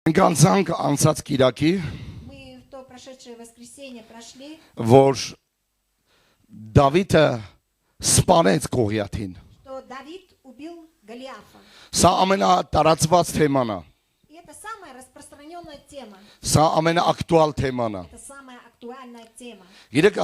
Մենք անցանք անցած Կիրակի, Мы в то прошедшее воскресенье прошли, որ Դավիթը սպանեց Գողիաթին։ что Давид убил Голиафа. Սա ամենատարածված թեման է։ И это самая распространенная тема. Սա ամենաակտուալ թեման է։ Это самая актуальная тема. Գիտեք,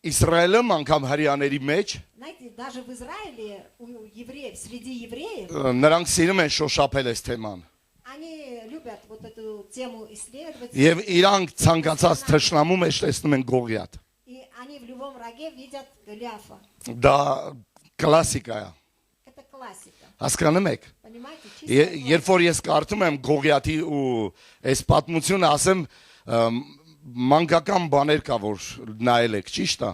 Իսրայելում անգամ հрьяաների մեջ Знаете, даже в Израиле, у евреев, среди евреев, նրանք սիրում են շոշափել այս թեման։ они любят вот эту тему исследовать. Եվ իրանք ցանկացած թշնամու մեջ տեսնում են Գողիաթ։ И они в любом враге видят Голиафа. Դա կլասիկա է։ Это классика. Հասկանում եք։ Понимаете? Чистая Երբ որ ես կարդում եմ Գողիաթի ու այս պատմությունը, ասեմ մանկական բաներ կա որ նայել եք, ճիշտ է։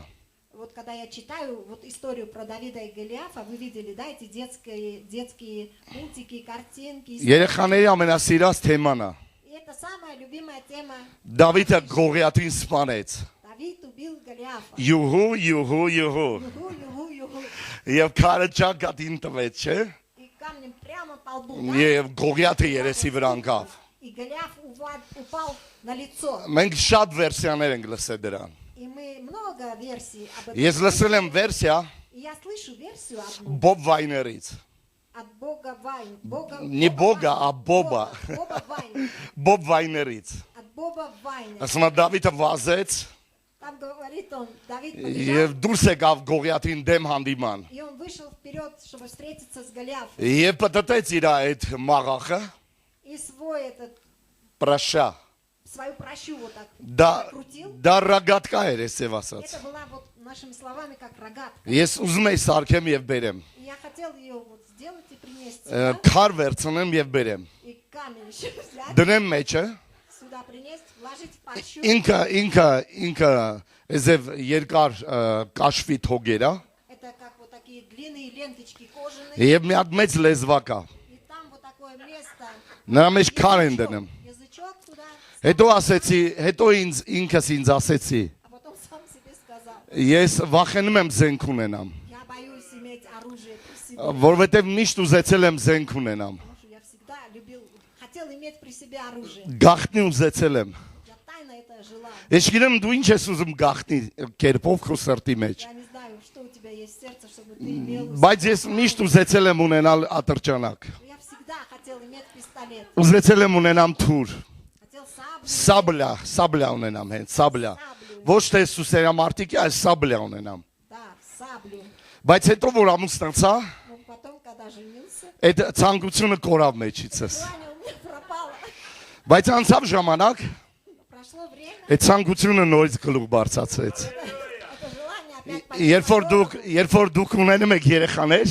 Вот когда я читаю вот историю про Давида и Голиафа, вы видели, да, эти детские мультики, картинки. Երեխաների ամենասիրած թեման է։ И это самая любимая тема. Դավիթը Գողիաթին սպանեց։ Давид убил Голиафа. Յուհու։ Югу, югу, югу. Եվ քարը ճակատին տվեց, չէ։ И камнем прямо по лбу, да? Եվ Գողիաթը երեսի վրա ընկավ։ И Голиаф упал на лицо. Մենք շատ վերսիաներ ենք լսել դրան։ И мы много версий об этом. Ես լսել եմ վերսիա И я слышу версию одну Բոբ Վայներից։ от Бога Вайн. Не Бога, а Боба։ Боба Вайн. Բոբ Վայներից։ От Боба Вайна. Ասում է Դավիթը վազեց Там говорит он, Давид побежал, եւ դուրս եկավ Գողիաթին դեմ հանդիման։ и он вышел вперед, чтобы встретиться с Голиафом. Եվ պատտեց իր այդ մաղախը, И свой этот, պրաշա։ свою прощу вот так Դա крутил. դա ռագատկա էր, այսպես ասած։ Это была вот нашими словами как рогатка. Ես ուզում եի սարքեմ եւ բերեմ։ И я хотел ее вот сделать и принести. Да? Քար վերցնեմ եւ բերեմ։ И камень еще взять, Դնեմ մեջը, сюда принести, вложить в прощу. ինքը էզև երկար կաշվի թոգերա Это как вот такие длинные ленточки кожаные. եւ մի հատ մեծ լեզվակ է։ И там вот такое место. Նրա մեջ քար են դնում։ Язычок туда. Հետո ասեցի, հետո ինքս ինձ ասեցի, А потом сам себе сказал. ես վախենում եմ զենք ունենամ, Я боюсь иметь оружие при себе. որովհետեւ միշտ ուզեցել եմ զենք ունենամ։ Потому что я всегда хотел иметь при себе оружие. Գախտնի ուզեցել եմ։ Я тайно это желал. Ես գիտեմ դու ինչ ես ուզում գախտնի կերպով քո սրտի մեջ։ Я не знаю, что у тебя есть в сердце, чтобы ты имел. Բայց ես միշտ ուզեցել եմ ունենալ ատրճանակ։ Я всегда хотел иметь пистолет. Ուզեցել եմ ունենամ թուր։ Хотел саблю. Սաբլա ունենամ հենց, սաբլա։ Ոչ թե սուսերամարտիկ, այլ սաբլա ունենամ։ Да, саблю. Բայց հետո որ ամուսնացա, Но потом, когда женился, այդ ցանկությունը կորավ մեջիցս։ желание у меня пропало. Բայց անցավ ժամանակ, Прошло время, այդ ցանկությունը նորից գլուխ բարձրացրեց։ это желание опять Երբ որ դուք ունենում եք երեխաներ,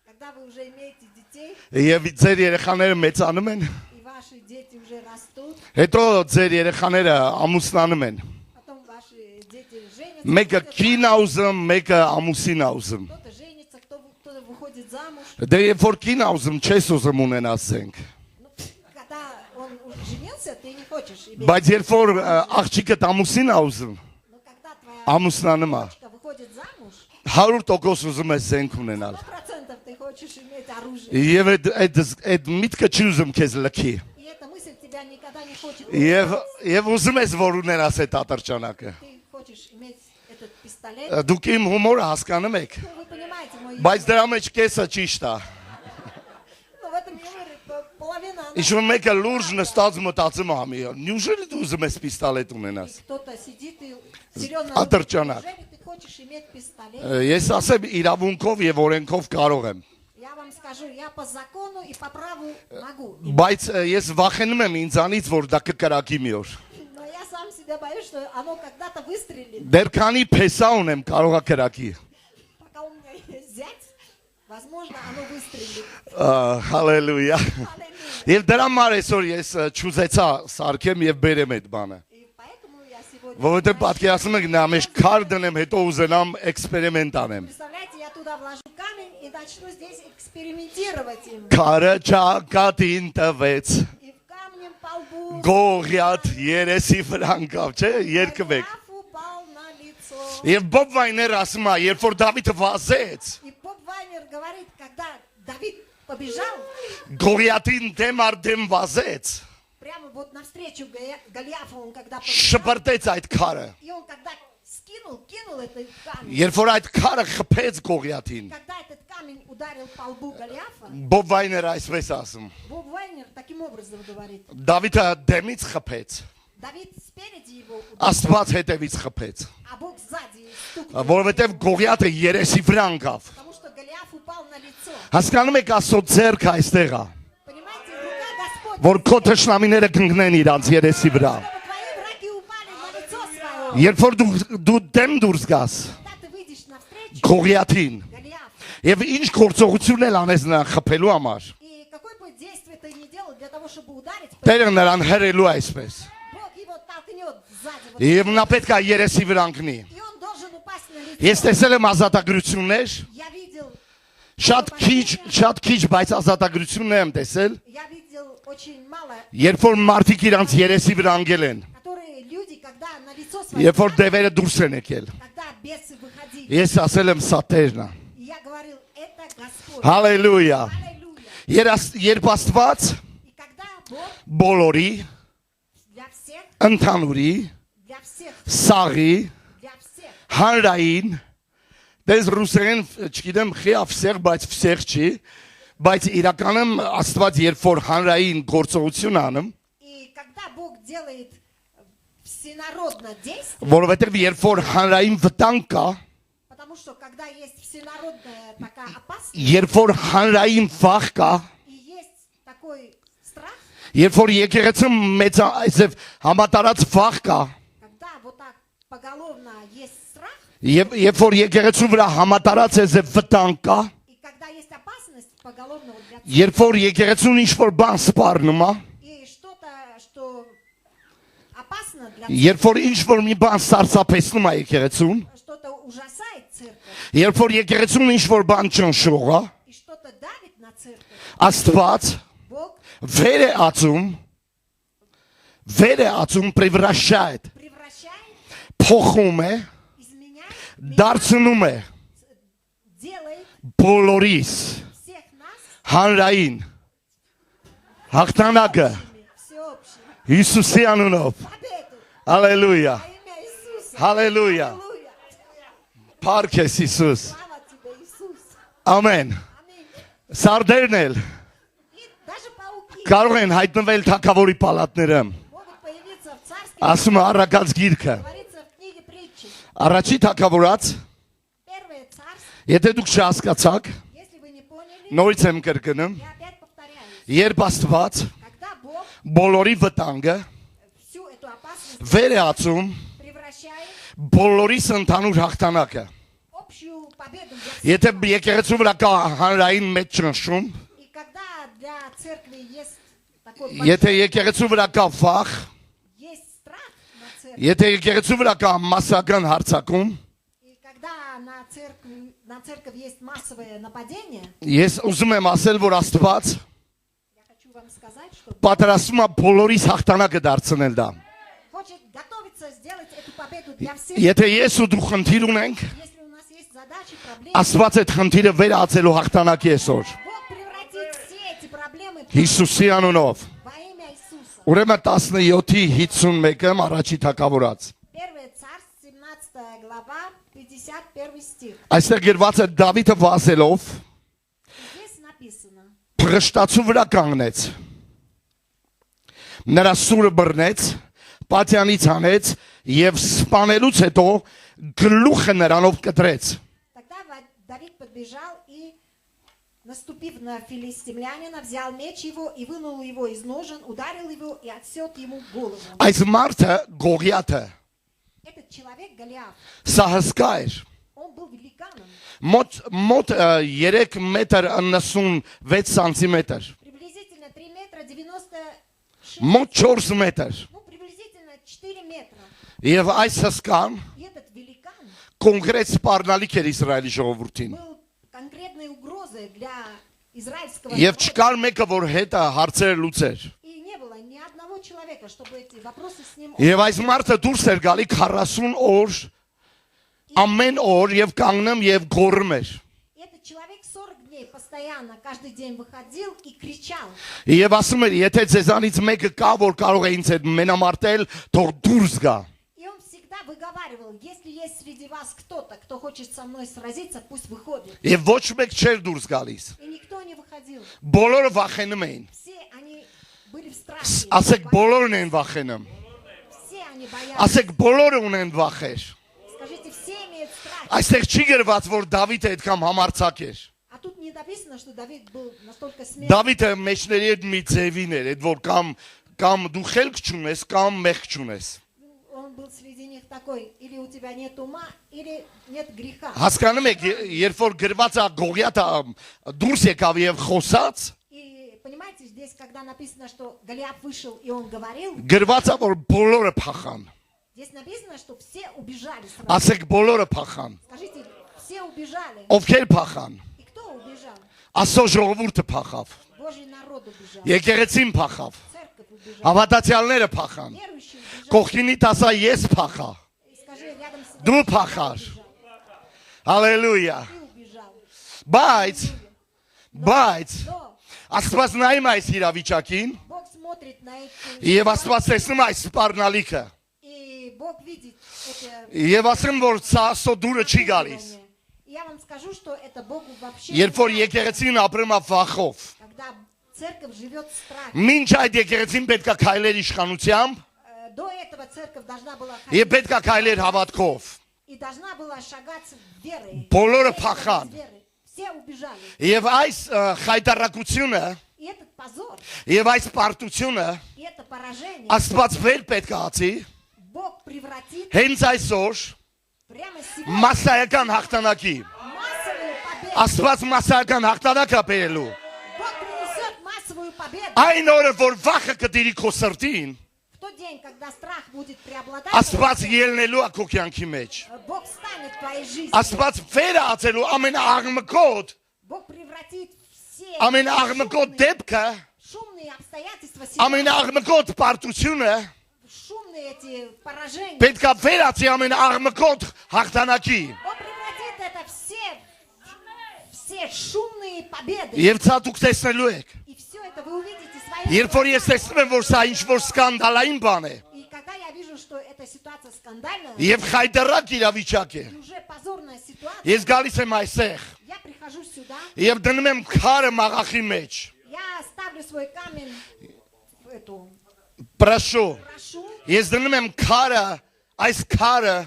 когда вы уже имеете детей, եւ ձեր երեխաները մեծանում են, и ваши дети уже растут, հետո ձեր երեխաները ամուսնանում են։ потом ваши дети женятся, Մեկը կին ա ուզում, մեկը ամուսին ա ուզում։ кто-то женится, кто-то выходит замуж. Դե երբ որ կին ա ուզում, չես уզում ունենալ զենք։ Ну, когда он уже женился, ты не хочешь иметь. Բայց երբ որ աղջիկը ամուսին ա ուզում, Но когда твоя ամուսնանում ա, девочка выходит замуж, 100% ուզում ես զենք ունենալ։ 100% ты хочешь иметь оружие. Եվ այդ միտքը չի ուզում քեզ լքի։ И эта мысль тебя никогда не хочет. Եվ ուզում ես որ ունենաս այդ ատրճանակը։ Ты хочешь иметь этот пистолет. Դուք իմ հումորը հասկանում եք։ Ну, вы понимаете мой юмор. Բայց դրա մեջ կեսը ճիշտ է։ Ну, в этом юморе половина. Իշուն մեկը լուրջ նստած մտածում է ամի։ Նյուժելի դու ուզում ես պիստոլետ ունենաս։ Кто-то сидит и серьезно. Ատրճանակ։ Неужели ты хочешь иметь пистолет? Ես ասեմ իրավունքով եւ օրենքով կարող եմ։ Я вам скажу, я по закону и по праву могу. Բայց ես վախենում եմ ինձանից, որ դա կկրակի մի օր։ Но я сам себя боюсь, что оно когда-то выстрелит. Դեռ քանի փեսա ունեմ, կարող է կրակի։ Пока у меня есть зять, возможно, оно выстрелит. Հալելույա։ Аллилуйя. Եվ դրա համար այսօր ես ճուզեցա սարքեմ եւ բերեմ այդ բանը։ И поэтому я сегодня... Որովհետեւ պատկերացնում եք նա մեջ քար дնեմ, հետո ուզենամ էքսպերիմենտ անեմ։ Представляете, я туда вложу камень и начну здесь экспериментировать им. Քարը ճակատին տվեց, И в камнем по лбу. Գողիաթ երեսի վրա ընկավ, չէ՞, երկվեք։ Голиаф упал на лицо. Եվ Բոբ Վայներ ասում է, երբ որ Դավիթը վազեց, И Боб Вайнер говорит, когда Давид побежал, Գողիաթին դեմ առ դեմ վազեց, прямо вот навстречу Голиафу, он когда побежал, շպրտեց այդ քարը։ и он когда кинул этот камень, Երբ որ այդ քարը խփեց Գողիաթին, когда этот камень ударил по лбу Голиафа, Բոբ Վայները այսպես ասում, Боб Вайнер таким образом говорит, Դավիթը դեմից խփեց, Давид спереди его ударил, Աստված հետևից խփեց, а Бог сзади стукнул, որովհետև Գողիաթը երեսի վրա ընկավ։ потому что Голиаф упал на лицо. Հասկանում եք Աստծո ձեռքը այստեղ է, Понимаете, рука Господня, որ քո թշնամիները կընկնեն իրանց երեսի վրա։ чтобы твои враги упали на лицо свое. Երբ որ դու դեմ դուրս գաս Когда ты выйдешь навстречу Գողիաթին, Голиафу, եւ ինչ գործողություն էլ անես նրան խփելու համար, и какое бы действие ты ни делал для того, чтобы ударить, Տերը նրան հրելու այսպես։ Бог его толкнет сзади. Вот, Եվ նա պետք է երեսի վրա ընկնի։ и он должен упасть на лицо. Ես տեսել եմ ազատագրություններ, Я видел, շատ քիչ, բայց ազատագրություններ եմ տեսել, я видел очень мало, երբ որ մարդիկ իրանց երեսի վրա ընկել են, которые люди, когда на лицо свое, երբ որ դևերը դուրս են եկել։ когда бесы выходили, Ես ասել եմ սա Տերն է։ и я говорил, это Господь. Հալելույա։ Аллилуйя. Երբ Աստված И когда Бог բոլորի, для всех, ընդհանուրի, սաղի, для всех, հանրային, դες ռուսերեն չգիտեմ խիավ սեղ, բայց վսեղ չի, բայց իրականում Աստված երբ որ հանրային գործողություն անում, и когда Бог делает всенародно действие, որովհետև երբ որ հանրային վտանգ կա, потому что когда есть всенародная такая опасность, երբ որ հանրային վախ կա, и есть такой страх, երբ որ եկեղեցում մեծ այսև համատարած վախ կա, когда вот так поголовно есть страх, երբ որ եկեղեցու վրա համատարած այսև վտանգ կա, и когда есть опасность поголовно вот для երբ որ եկեղեցուն ինչ-որ բան սպառնում է, и что-то, что опасно для երբ որ ինչ-որ մի բան սարսափեցնում է եկեղեցուն, что-то ужасает церковь, երբ որ եկեղեցուն ինչ-որ բան ճնշող է, и что-то давит на церковь, Աստված Бог վեր է ածում, превращает, превращает, փոխում է, изменяет, դարձնում է делает բոլորիս всех нас հանրային հաղթանակը всеобщими. Հիսուսի անունով։ Победу Հալելույա։ во имя Иисуса. Հալելույա։ Аллилуйя. Փառք ես Հիսուս։ Слава тебе, Иисус. Ամեն։ Аминь. Սարդերն էլ И даже пауки կարող են հայտնվել թագավորի պալատները։ могут появиться в царстве, Ասում է առակած գիրքը։ говорится в книге притчи. Առաջի թագավորած, Первое царство, եթե дուք չհասկացաք, если вы не поняли, նորից եմ կրկնում, я опять повторяюсь. երբ Աստված Когда Бог բոլորի վտանգը всю эту опасность վեր է ածում превращает բոլորիս ընդհանուր հաղթանակը։ в общую победу для всех. Եթե եկեղեցու վրա կա հանրային մեծ ճնշում, И когда для церкви есть такой եթե եկեղեցու վրա կա վախ, есть страх на церковь, եթե եկեղեցու վրա կա մասսական հարձակում, и когда на церковь есть массовое нападение, ես ուզում եմ ասել, որ Աստված я хочу вам сказать, что պատրաստում է բոլորիս հաղթանակը դարձնել դա։ хочет готовиться сделать эту победу для всех. Եթե ես ու դու խնդիր ունենք, Если у нас есть задачи, проблемы, Աստված այդ խնդիրը վեր ածելու հաղթանակի այսօր։ Бог превратит все эти проблемы Հիսուսի անունով։ во имя Иисуса. Ուրեմն 17:51-ը առաջի թագավորած։ 1 Царств, 17 глава, 51 стих. Այստեղ գրված է Դավիթը վազելով Здесь написано: փրշտացու վրա կանգնեց։ Նրա սուրը բռնեց, պատյանից հանեց եւ սպանելուց հետո գլուխը նրանով կտրեց։ Тогда Давид подбежал и, наступив на филистимлянина, взял меч его и вынул его из ножен, ударил его и отсек ему голову. Այս մարդը Գողիաթը Этот человек, Голиаф, սա հսկա էր։ он был великаном, Մոտ 3 մետր 96 սանտիմետր։ приблизительно 3 метра 96, Մոտ 4 մետր։ ну, приблизительно 4 метра. Եվ այս հսկան И этот великан կոնկրետ սպառնալիք էր Իսրայելի ժողովրդին։ был конкретной угрозой для израильского Եվ народа. չկար մեկը, որ հետը հարցեր լուծեր։ И не было ни одного человека, чтобы эти вопросы с ним... Եվ այս մարդը դուրս էր գալի 40 օր ամեն օր եւ կանգնում եւ գոռում էր։ И этот человек 40 дней ней постоянно, каждый день выходил и кричал. Եվ ասում էր, եթե ձեզանից մեկը կա, որ կարող է ինձ հետ մենամարտել, թող դուրս գա։ И он всегда выговаривал, если есть среди вас кто-то, кто хочет со мной сразиться, пусть выходит. Եվ ոչ մեկ չէր դուրս գալիս։ И никто не выходил. Բոլորը վախենում էին։ Все они были в страхе. Ասեք բոլորն են վախենում։ Все они боялись. Ասեք բոլորը ունեն վախեր։ Скажите, все имеют страх. Այստեղ չի գրված, որ Դավիթը այդքան համարցակ էր։ А тут не написано, что Давид был настолько смелый. Դավիթը մեջների հետ մի ձևին էր, այդ որ կամ դու խելք չունես, կամ մեղք չունես։ Он был среди них такой, или у тебя нет ума, или нет греха. Հասկանում եք, երբ որ գրված է Գողիաթը դուրս եկավ եւ խոսած, И понимаете, здесь, когда написано, что Голиаф вышел и он говорил, գրված է որ բոլորը փախան։ здесь написано, что все убежали сразу. Ասեք բոլորը փախան։ Скажите, все убежали. Ովքեր փախան։ И кто убежал? Աստծո ժողովուրդը փախավ։ Божий народ убежал. Եկեղեցին փախավ։ Церковь убежала. Հավատացյալները փախան։ Верующие убежали. Կողքինի տասա ես փախա։ И скажи рядом с Դու ним, փախար։ убежал. Հալելույա։ Ты убежал. Բայց Но Աստված նայում է այս իրավիճակին Бог смотрит на эти եւ Աստված տեսնում է այս սպառնալիքը։ и Бог видит это. Եվ ասեմ որ սա Աստծո դուրը չի գալիս։ И я вам скажу, что это Богу вообще Երբ որ не нравится, եկեղեցին ապրում է վախով, когда церковь живет в страхе. մինչ այդ եկեղեցին պետք է քայլեր իշխանությամբ До этого церковь должна была եւ ходить պետք է քայլեր հավատքով։ и должна была шагать верой. Բոլորը Верой, փախան։ верой. Все убежали. Եվ այս խայտարակությունը И этот позор, եւ այս պարտությունը и это поражение Աստված վեր պետք է ածի Бог превратит հենց այսօր прямо сегодня մասսայական հաղթանակի։ массовую победу. Աստված մասսայական հաղթանակ է բերելու։ Бог принесет массовую победу. Այն օրը որ վախը կդիրի քո սրտին, В тот день, когда страх будет преобладать, Աստված ելնելու է քո կյանքի մեջ։ Бог станет в твоей жизни. Աստված վեր է ածելու ամենաաղմկոտ, Бог превратит все ամենաաղմկոտ դեպքը, шумные обстоятельства, ամենաաղմկոտ պարտությունը шумные эти поражения. պետք է վեր ածի ամենաաղմկոտ հաղթանակի։ Бог превратит это все шумные победы. Եվ ցա դուք տեսնելու եք։ И все это вы увидите своими Երբ որ ես глазами. տեսնում եմ որ սա ինչ որ սկանդալային բան է, И когда я вижу, что эта ситуация скандальная, եւ խայտարակ իրավիճակ է, и уже позорная ситуация, ես гալիս եմ այստեղ я прихожу сюда, եւ дնում եմ քարը մաղախի մեջ։ я ставлю свой камень в эту Прошу, прошу, ես дնում եմ քարը, այս քարը,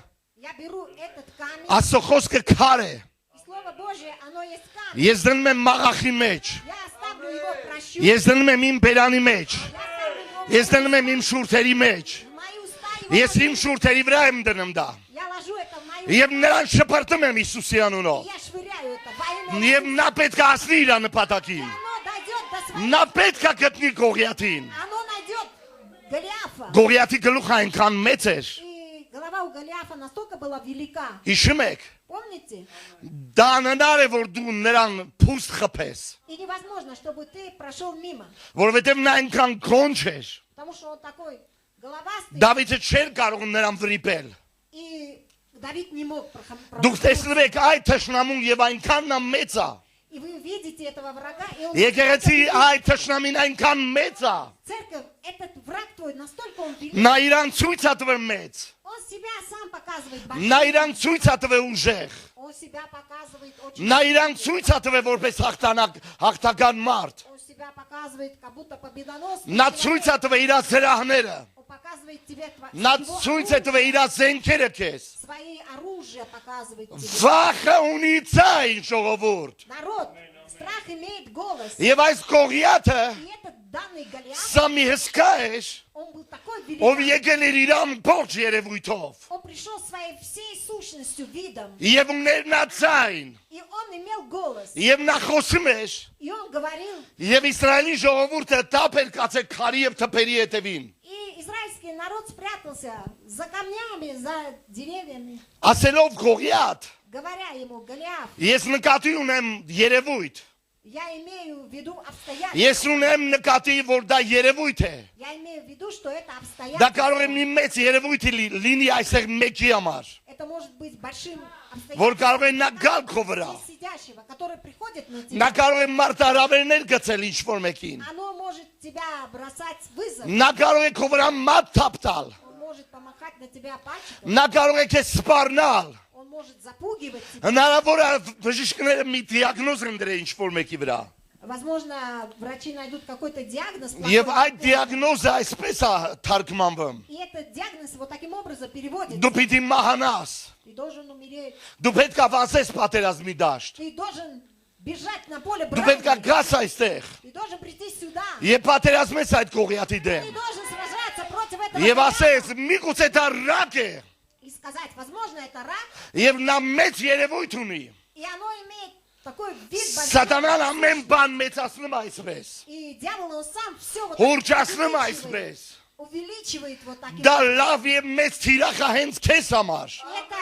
я беру этот камень, Աստծո խոսքը քար է։ и Слово Божие, оно есть камень. Ես դնում եմ մաղախի մեջ։ Я оставлю его в прощу, Ես դնում եմ իմ բերանի մեջ։ я оставлю его Ես дնում եմ իմ շուրթերի մեջ։ в мои уста, Ես իմ шուրթերի վրա եմ дնում դա։ я ложу это в мою Եվ նրան շփրտում եմ Հիսուսի անունով։ я швыряю это во имя Եվ նա պետք է հասնի իր նպատակին։ оно дойдет до своего, Նա պետք է գտնի Գողիաթին։ оно найдет Голиафа. Գողիաթի գլուխը այնքան մեծ էր։ И голова у Голиафа настолько была велика. Հիշում եք, Помните? դա անհնար է որ դու նրան փուստ խփես, И невозможно, чтобы ты прошел мимо. որովհետև նա այնքան քոնջ էր։ Потому что он такой головастый. Դավիթը չէր կարող նրան վրիպել։ И Давид не мог Դուք տեսնում եք այդ թշնամուն եւ այնքան նա մեծ է։ И вы видите этого врага, и он... Եկեղեցի այդ թշնամին այնքան մեծ է։ Церковь, этот враг твой, настолько он велик. Նա իրան ցույց է տվել մեծ։ Он себя сам показывает большим. Նա իրան ցույց է տվել ուժեղ։ Он себя показывает очень... Նա իրան ցույց է տվել որպես հաղթական մարդ։ Он себя показывает, как будто победоносный. Նա человек. ցույց է տվել իր զրահները։ Он показывает тебе Նա его ցույց է տվել իր զենքերը քեզ։ свои оружия показывает тебе. Վախը ունի ցայն ժողովուրդ։ Народ, страх имеет голос. Եվ այս Գողիաթը И этот данный Голиаф, սա մի հսկա էր, он был такой ով великан. եկել էր իր ամբողջ երևույթով։ Он пришел своей всей сущностью, видом. Եվ ուներ նա ցայն։ И он имел голос. Եվ նա խոսում էր, И он говорил. եւ Իսրայելի ժողովուրդը տապել կացել քարի եւ թփերի հետևին։ И израильский народ спрятался за камнями, за деревьями, Ասելով Գողիաթ, говоря ему: Голиаф, ես նկատի ունեմ երևույթ։ я имею в виду обстоятельства. Ես ունեմ նկատի, որ դա երևույթ է։ Я имею в виду, что это Դա обстоятельства. կարող է մի մեծ երևույթ լինի այսեղ մեկի համար։ Это это может быть большим որ կարող է обстоятельством նա գալ քո վրա, здесь сидящего, который приходит на тебя. նա կարող է մարտահրավերներ գցել ինչ-որ մեկին, Оно может тебя бросать вызов. նա կարող է քո վրա մատ թափ տալ, Он может помахать на тебя пальчиком. նա կարող է քեզ սպառնալ, Он может запугивать тебя. հնարավոր է բժիշկները մի դիագնոզ ընդրեն ինչ-որ մեկի վրա, Возможно, врачи найдут какой-то диагноз. եւ плохой. այդ դիագնոզը այսպես է թարգմանվում. И этот диагноз вот таким образом переводит. Դու պիտի մահանաս, Ты должен умереть. դու պետք է վազես պատերազմի դաշտ, Ты должен бежать на поле դու պետք է брани. գաս այստեղ Ты должен прийти сюда. եւ պատերազմես այդ կողյաթի Ты դեմ должен сражаться против этого եւ врага. ասես միգուցե դա ռակ է И сказать, возможно, это рак, եւ նա մեծ երևույթ ունի. и оно имеет такой вид большой. Սատանան ամեն բան մեծացնում այսպես, И дьявол, он сам все вот հուրճացնում увеличивает. այսպես. Увеличивает вот таким Դա образом. լավ եւ մեծ թիրախ է հենց քեզ համար, И это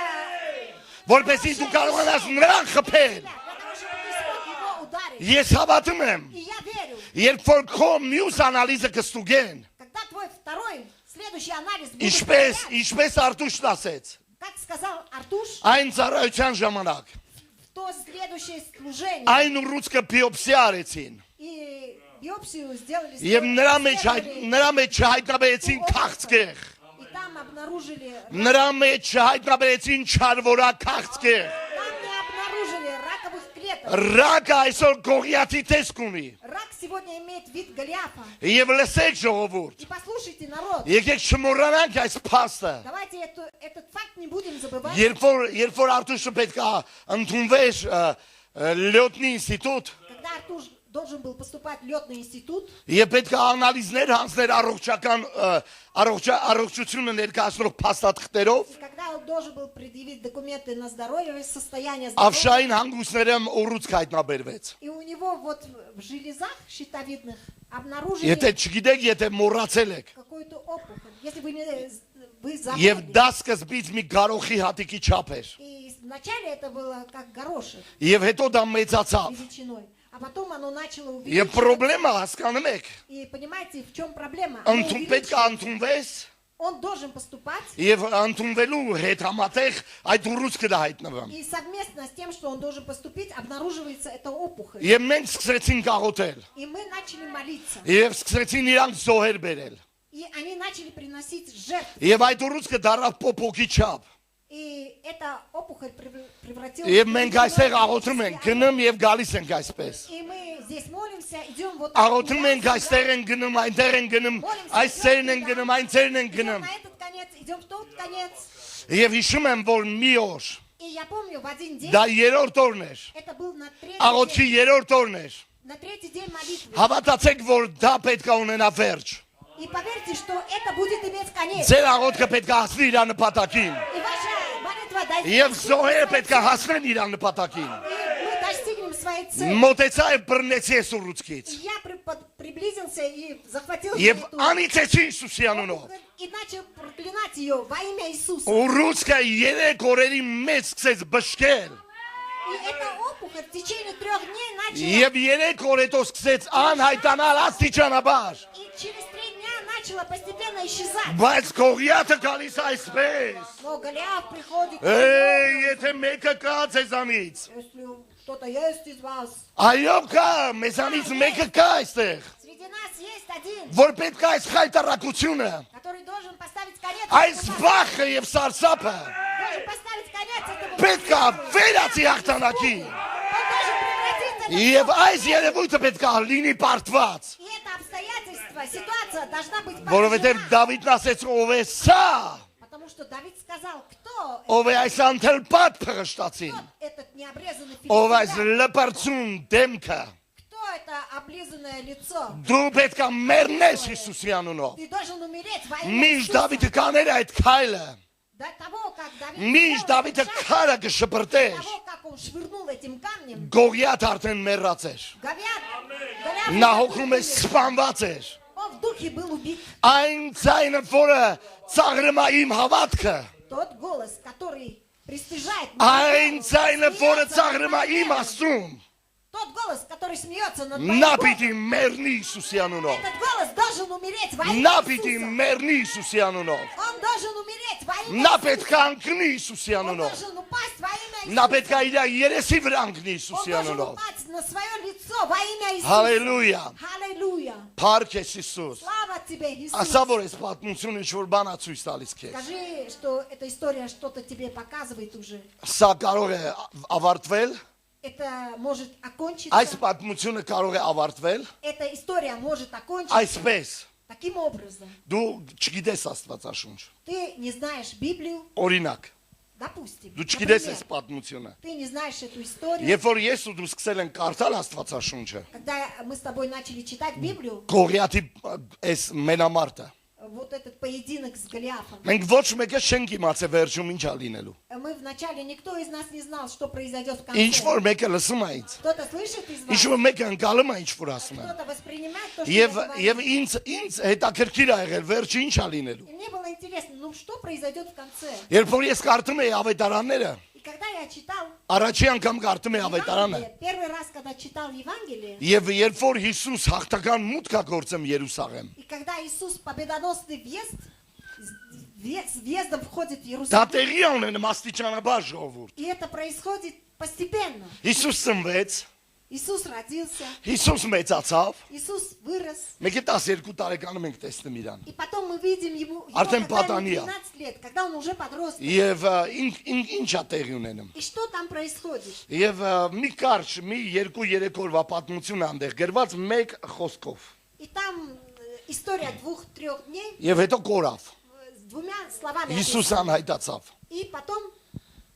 որպեսզի դու կարողանաս նրան խփել. для того, чтобы ты смог его ударить. Ես հավատում եմ, И я верю, երբ որ քո մյուս անալիզը կստուգեն, когда твой второй, следующий анализ будет ինչպես проверять, ինչպես Արտուշն ասեց, как сказал Արտуш, այն ծառայության ժամանակ в то следующее служение. այն ուռուցքը բիոպսիա արեցին. И биопсию сделали. Եվ նրա исследовали, մեջ հայտնաբերեցին քաղցկեղ, и там обнаружили, նրա մեջ հայտնաբերեցին չարվորա քաղցկեղ, там не обнаружили раковых клеток. ռակը այսօր գողիաթի տեսք ունի. Рак сегодня имеет вид Голиафа. Եվ լսեք ժողովուրդ, И послушайте, народ, եկեք չմոռանանք այս փաստը. давайте этот факт не будем забывать. Երբ որ Արտուշը պետք է ընդունվեր լյոտնի ինստիտուտ, Когда Արտуш должен был поступать в летный институт, եւ պետք է անալիզներ հանձներ առողջական առողջությունը ներկայացնող փաստաթղթերով, и когда он должен был предъявить документы на здоровье, состояние здоровья, ավշային հանգույցներում ուռուցք հայտնաբերվեց. и у него вот в железах щитовидных обнаружили Եթե չգիտեք, եթե մոռացել եք, какую-то опухоль. Если вы не вы եւ забыли. դա սկզբից մի գարոխի հատիկի չափ էր, И вначале это было как горошек եւ հետո դա մեծացավ. величиной, а потом оно начало Եվ увеличиваться. խնդրեմը հասկանում եք, И понимаете, в чем проблема? Оно պետք է увеличивается. ընդունվես Он должен поступать, եւ ընդունվելու հետ համատեղ այդ ուռուցքը դա հայտնվում. и совместно с тем, что он должен поступить, обнаруживается эта опухоль. Եվ մենք սկսեցինք աղոթել И мы начали молиться. եւ սկսեցին իրանք զոհեր բերել. И они начали приносить жертвы. Եվ այդ ուռուցքը դարավ պոպոկի չափ. И эта опухоль превратилась Եվ в մենք величиной այստեղ աղոթում ենք, христиан. գնում եւ գալիս ենք այսպես. И мы здесь молимся, идем вот Աղոթում ենք туда, այստեղ են գնում, այնտեղ են գնում, այս ծերն են գնում, այն ծերն են идем գնում։ на этот конец, идем в тот конец. Եվ հիշում եմ, որ մի օր, И я помню, в один день, դա երրորդ օրն էր, это был на третий աղոթքի день, երրորդ օրն էր։ на третий день молитвы. Հավատացեք, որ դա պետք է ունենա վերջ։ И поверьте, что это будет иметь конец. Ձեր աղոթքը պետք է հասնի իր нպատակին։ И ваша молитва Եվ достигнет զոհերը своей պետք է հասնեն իր նպատակին։ цели. И мы достигнем своей цели. Մոտեցա եւ բռնեցի այս ուռուցքից։ И я приблизился и захватил Եվ эту անիծեցի Հիսուսի անունով։ опухоль и начал проклинать ее во имя Иисуса. Ուռուցքը 3 օրերի մեջ սկսեց բշկել։ И эта опухоль в течение 3 дней начала, Եվ 3 օր հետո սկսեց անհայտանալ աստիճանաբար։ и через 3 дня начала постепенно исчезать. Բայց կողյաթը գալիս այսպես։ Но Голиаф приходит, Եթե մեկը կա ձեզանից։ если кто-то есть из вас, Այո կա, մեզանից մեկը կա այստեղ, среди нас есть один, որ պետք է այս խայտարակությունը, который должен поставить конец այս этому факту, վախը եւ սարսափը должен поставить конец этому պետք է факту. վերացի հաղթանակի։ Он должен превратиться в Եվ այս երևույթը պետք է լինի պարտված, И это обстоятельство, ситуация должна быть որովհետեւ поражена. Դավիթն ասեց ով է սա, Потому что Давид сказал, кто ով է այս անթլպատ փղշտացին, этот необрезанный ով այս филистимлян, լպրծուն դեմքը, кто это облизанное лицо. դու պետք է մեռնես Հիսուսի անունով։ Ты должен умереть во имя Միշտ Иисуса. Դավիթը կաներ այդ քայլը, До того, как Давид միշտ сделал Դավիթը этот шаг, քարը до կշպրտեր, того, как он швырнул этим камнем, Գողիաթ արդեն մեռած էր։ Голиаф Նա уже հոգում է был убит. սպանված էր։ Он в духе был убит. Այն ցայնը, որը ծաղրում է իմ հավատքը, Тот голос, который пристыжает այն мою ցայնը, веру, որը смеется ծաղրում է над моей իմ верой. Աստծուն, Тот голос, который смеется над Նա моим պիտի Богом, մեռնի Հիսուսի անունով։ этот голос должен умереть во Նա имя պիտի Иисуса. մեռնի Հիսուսի անունով։ Он должен умереть во имя Նա Иисуса. պետք է անկնի Հիսուսի Он անունով։ должен упасть во имя Նա Иисуса. պետք է իր երեսի վրա անկնի Он Հիսուսի должен անունով։ упасть на свое лицо во имя Иисуса. Հալելույա։ Аллилуйя. Փառք ես Հիսուս։ Слава тебе, Иисус. Ասա որ այս պատմությունը ինչ-որ բան է ցույց տալիս քեզ։ Скажи, что эта история что-то тебе показывает уже. Սա կարող է ավարտվել, Это может այս окончиться. պատմությունը կարող է ավարտվել Эта история может окончиться այսպես։ таким образом. Դու չգիտես Աստվածաշունչ։ Ты не знаешь Библию, Օրինակ, допустим. դու չգիտես այս Например, պատմությունը։ ты не знаешь эту историю. Երբ որ ես ու դու սկսել ենք կարդալ Աստվածաշունչը, Когда мы с тобой начали читать Библию, Գողիաթի այս մենամարտը, вот этот поединок с Голиафом, մենք ոչ մեկը չենք իմացել վերջում ինչ ա լինելու։ мы вначале никто из нас не знал, что произойдет в Ինչ конце. որ մեկը լսում է ինձ, Кто-то слышит из ինչ вас, որ մեկը ընկալում է ինչ որ ասում եմ։ кто-то воспринимает то, что я Եվ говорю. եւ ինձ հետաքրքիր ա եղել վերջը ինչ ա լինելու։ И мне было интересно, ну что произойдет в конце. Երբ որ ես կարդում էի ավետարանները, И когда я читал առաջի անգամ կարդում էի ավետարանը, Евангелие, первый раз, когда читал Евангелие, եւ երբ որ Հիսուս հաղթական մուտք ա գործում Երուսաղեմ, и когда Иисус победоносный въезд, с въездом входит в դա Иерусалим, տեղի ա ունենում աստիճանաբար ժողովուրդ։ и это происходит постепенно. Հիսուս ծնվեց, Иисус родился, Հիսուս մեծացավ, Иисус вырос, մենք է 12 տարեկանում ենք տեսնում իրան։ и потом мы видим его Արդեն когда ему պատանի ա։ 12 лет, когда он уже подросток. Եվ ինչ ա տեղի ունենում։ И что там происходит? Եվ մի կարճ, մի 2-3 օրվա պատմություն անդեղ գրված մեկ խոսքով։ И там история 2-3 дней Եվ հետո կորավ։ с двумя словами. Հիսուս описана. անհայտացավ։ И потом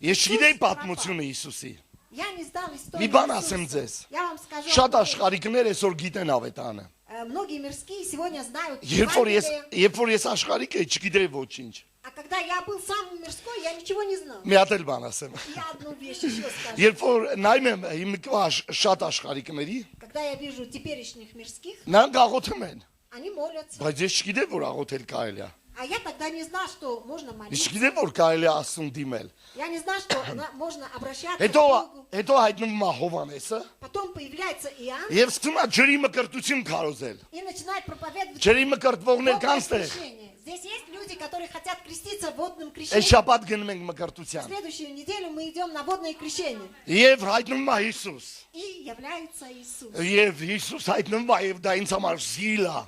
Ես չգիտեի պատմությունը Հիսուսի։ я не знал Մի историю բան Иисуса. ասեմ ձեզ։ Я вам скажу, Շատ одну աշխարհիկներ այսօր գիտեն ավետանը։ вещь. Многие мирские сегодня знают Երբ Евангелие, որ ես աշխարհիկ էի, չգիտեի ոչինչ։ а когда я был самым мирской, я ничего не знал. Մի հատ էլ բան ասեմ։ Я одну вещь еще скажу. Երբ որ նայում եմ հիմիկվա շատ աշխարհիկների, Когда я вижу теперешних мирских, նրանք աղոթում են, они молятся. բայց ես չգիտեմ որ աղոթել կարելի է։ А я тогда не знал, что можно Ես молиться. չգիտեմ որ կարելի է Աստծուն դիմել։ Я не знал, что можно обращаться к Հետո Богу. հետո հայտնվում է Հովանեսը Потом появляется Иоанн եւ սկսում է ջրի մկրտություն քարոզել։ и начинает проповедовать Ջրի մկրտվողներ водное կան ստեղ։ крещение. Здесь есть люди, которые хотят креститься водным Այս крещением. շաբաթ գնում ենք В մկրտության։ следующую неделю мы идем на водное крещение. Եվ հայտնվում է Հիսուս։ И является Иисус. Եվ Հիսուս հայտնվում է եւ դա ինձ համար զիլ է։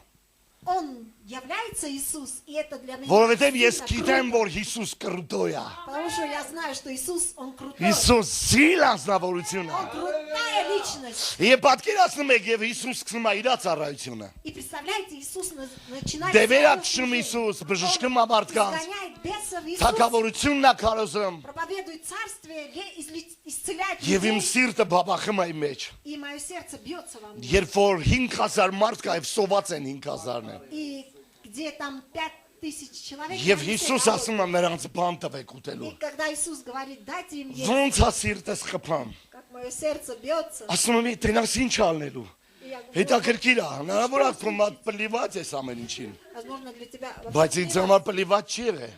Он является Иисус, и это для меня Որովհետեւ ես сильно գիտեմ круто. որ Հիսուս կրուտո է։ Потому что я знаю, что Иисус, Он крутой. Հիսուս զիլ անձնավորություն է։ Он крутая личность. Եվ պատկերացնում եք եւ Հիսուս սկսում է իր ծառայությունը։ И представляете, Иисус начинает... Դեվերակշում Հիսուս, բժշկում է մարդկանց, изгоняет бесов. Иисус թակավորությունն է քարոզում։ проповедует царствие, исцеляет Եվ իմ людей. սիրտը բաբախում է իմ մեջ։ И мое сердце бьется во мне. Երբ որ 5000 մարդ կա եւ սոված են 5000-ը։ И где там 5000 человек. Եվ они все Հիսուս голодные. ասում է նրանց բան տվեք ուտելու։ И когда Иисус говорит, дайте им есть, Ոնց է սիրտս խփամ։ как мое сердце бьется. Ասում եմ, տենաս ինչ ալնելու։ И я говорю, Հետաքրքիր է, հնարավոր է քո մատ պլիված ես ամեն ինչին։ возможно, для тебя Բայց ինձ համար պլիված չի եղել։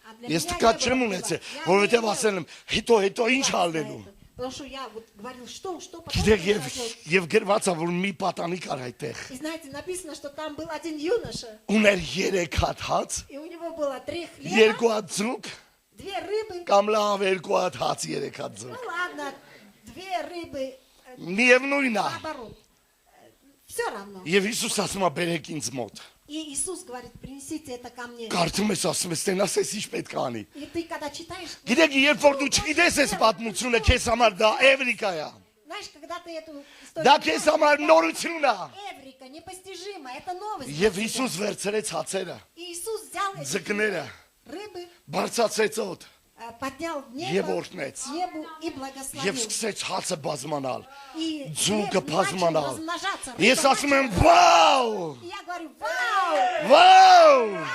а для Ես меня տկա не չեմ было ունեցել, плевать. Я որովհետև не ասել եմ, հետո ինչ плевать на ալնելու։ это. Потому что я вот говорил, что потом Գիտեք, եւ произойдет. եւ գրված է որ մի պատանի կար այդտեղ։ И знаете, написано, что там был один юноша, Ուներ 3 հատ հաց, и у него было 3 хлеба, 2 հատ ձուկ, 2 рыбы. կամ լավ 2 hատ հաց, 3 հատ ձուկ։ Ну ладно, 2 рыбы, Միևնույնն է։ наоборот. Все равно. Եվ Հիսուս ասում է բերեք ինձ мот։ И Иисус говорит, принесите это ко мне. Կարդում ես ասում ես, տենաս ես ինչ պետք է անի։ И ты когда читаешь, Գիտեք, երբ որ դու չգիտես այս պատմությունը, քեզ համար դա Էվրիկա է։ знаешь, когда ты эту Դա историю քեզ համար նորություն է։ Эврика, непостижимо, это новость. Եվ для тебя. Հիսուս վերցրեց հացերը, И Иисус взял эти ձկները, рыбы, բարձացեց օդ поднял в եւ небо, օրհնեց։ небу и Եվ благословил. սկսեց հացը բազմանալ։ И Ձուկը хлеб начал բազմանալ։ размножаться. Ես рыба ասում եմ, начала- «Վաու! И я говорю, вау! Վաու!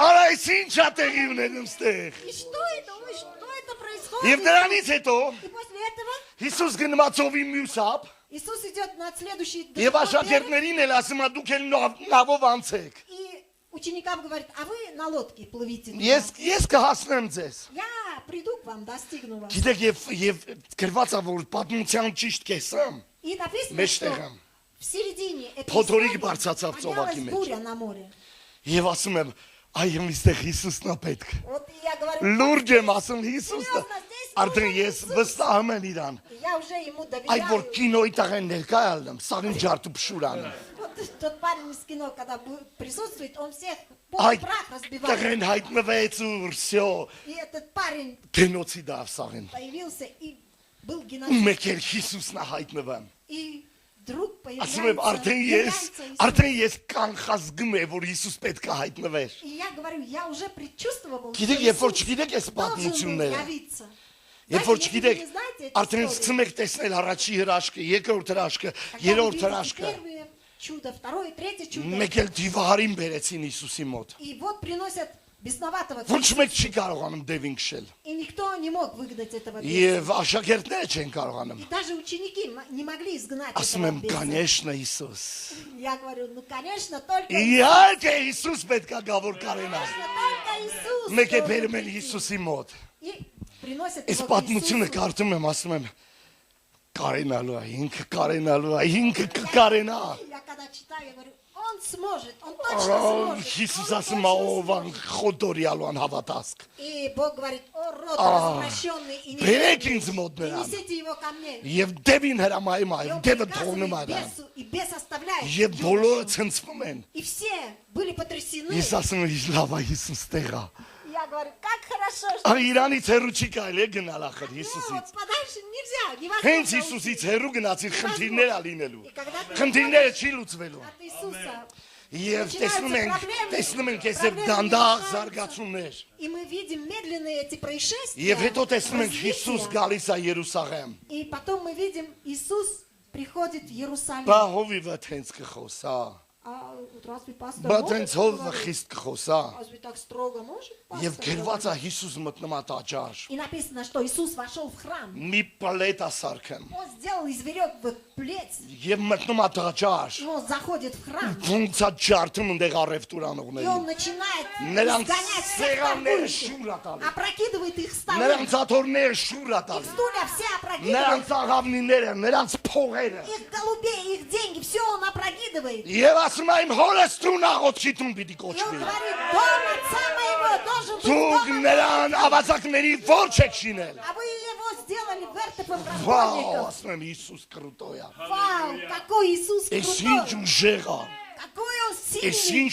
Արա այս ինչ է տեղի ունենում ստեղ»։ И что это? Ой, что это Եվ происходит? դրանից հետո И после этого Հիսուս գնացովի մյուս հապ Иисус идет на следующий եւ берег, աշակերտներին էլ ասում է դուք էլ նավով անցեք։ и ученикам говорит, а вы на лодке плывите. туда. Ես կհասնեմ ձեզ։ Я приду к вам, достигну вас. Գիտեք եւ գրված է որ պատմության ճիշտ կեսամ И написано, մեջտեղը что в середине этой Փոթորիկ истории բարձրացավ ծովակի поднялась մեջ։ буря на море. Եվ ասում եմ այ այստեղ Հիսուսն է պետք։ Вот я говорю, Լուրջ եմ ասում Հիսուսը։ Արդեն ես վստահում եմ իրան։ я уже ему Այդ որ доверяю. կինոյի տղեն ներկա ալնեմ, սաղին ջարտու փշուրանը։ Вот тот парень из кино, когда присутствует, он всех Այդ прах разбивает. տղեն հայտնվեց ու всё, И этот парень գենոցիդ ավ սաղին։ появился и был Ու геноцид. մեկ էլ Հիսուսն է հայտնվեմ։ И вдруг Ասում եմ появляется արդեն ես կանխազգում եմ որ Հիսուս պետք է հայտնվեր։ И я говорю, я уже предчувствовал, Գիտեք, երբ որ չգիտեք այս должен был պատմությունները, явиться. երբ որ Знаете, չգիտեք, если вы не знаете эту արդեն историю, սկսում եք տեսնել առաջի հրաշքը, երկրորդ հրաշքը, когда вы երրորդ видите հրաշքը, первое чудо, второе, третье чудо, մեկ էլ դիվարին բերեցին Հիսուսի մոտ։ и вот приносят бесноватого Ոչ Христа, մեկ չի կարողանում դևին քշել։ и никто не мог выгнать этого беса. Եվ աշակերտները չեն կարողանում։ И даже ученики не могли изгнать Ասում этого եմ, беса. конечно, Հիսուս։ Я говорю, ну, конечно, только Իհարկե Հիսուս պետք է գա որ կարենա։ только Иисус. Մեկ է должен բերում են прийти. Հիսուսի մոտ։ И приносят Այս его к պատմությունը Иисусу. կարդում եմ, ասում եմ, կարենալու է, ինքը կարենալու է, ինքը կկարենա։ Я когда читаю, я говорю, он сможет, он точно сможет. Հիսուս он ասում է, точно ով ան խոդորյալու ան հավատասկ։ И Бог говорит, о, род развращенный и Բերեք неверный, ինձ մոտ նրան։ принесите его ко мне. Եվ դևին հրամայում է, И он դևը թողնում է приказывает նրան։ бесу, и бес оставляет. Եվ юношу. բոլորը ցնցվում են։ И все были потрясены. Ես ասում եմ, լավ է Հիսուս տեղա։ Я говорю, как хорошо, что... Ա Իրանից հեռու չի կարելի գնալ ախր Ну, Հիսուսից։ вот подальше нельзя, Հենց невозможно Հիսուսից уйти հեռու գնացիր խնդիրներ ա լինելու։ И когда ты Խնդիրները չի լուծվելու։ от Иисуса. Եվ տեսնում ենք այսպես Проблемы դանդաղ решаются. զարգացումներ։ И мы видим медленные эти происшествия. Եվ հետո տեսնում ենք развития. Հիսուս գալիս է Երուսաղեմ։ И потом мы видим, Иисус приходит в Иерусалим. Բա հովիվը թենց կխոսա։ А вот разве пастор Բա может թենց հովը говорить? խիստ կխոսա։ Разве так строго может Եվ пастор գրված է говорить? Հիսուս մտնում է տաճար։ И написано, что Иисус вошел в храм. Մի պալետ է սարքեմ։ Он сделал из веревок плеть. Եվ мտնում է տաճար։ И он заходит в храм. Ոնց է ջարդում ընդեղ առևտուր И անողների։ он начинает Նրանց изгонять всех սեղանները торгующих. շուր է տալի։ Опрокидывает их столы. Նրանց աթոռները շուր է Их տալի։ стулья все опрокидывает. Նրանց աղավնիները, նրանց փողերը։ Их голубей, их деньги, все он опрокидывает. Եվ ասում է իմ հորս տուն աղոթքի տուն պիտի И он կոչվի։ говорит, дом отца моего должен быть Դուք домом նրան ավազակների ворջ եք շինել։ А вы его сделали вертепом Վաու, разбойников. ասում եմ Հիսուս կրուտոյա։ Вау, какой Иисус Այս ինչ крутой. ուժեղա։ Какой он Այս сильный. ինչ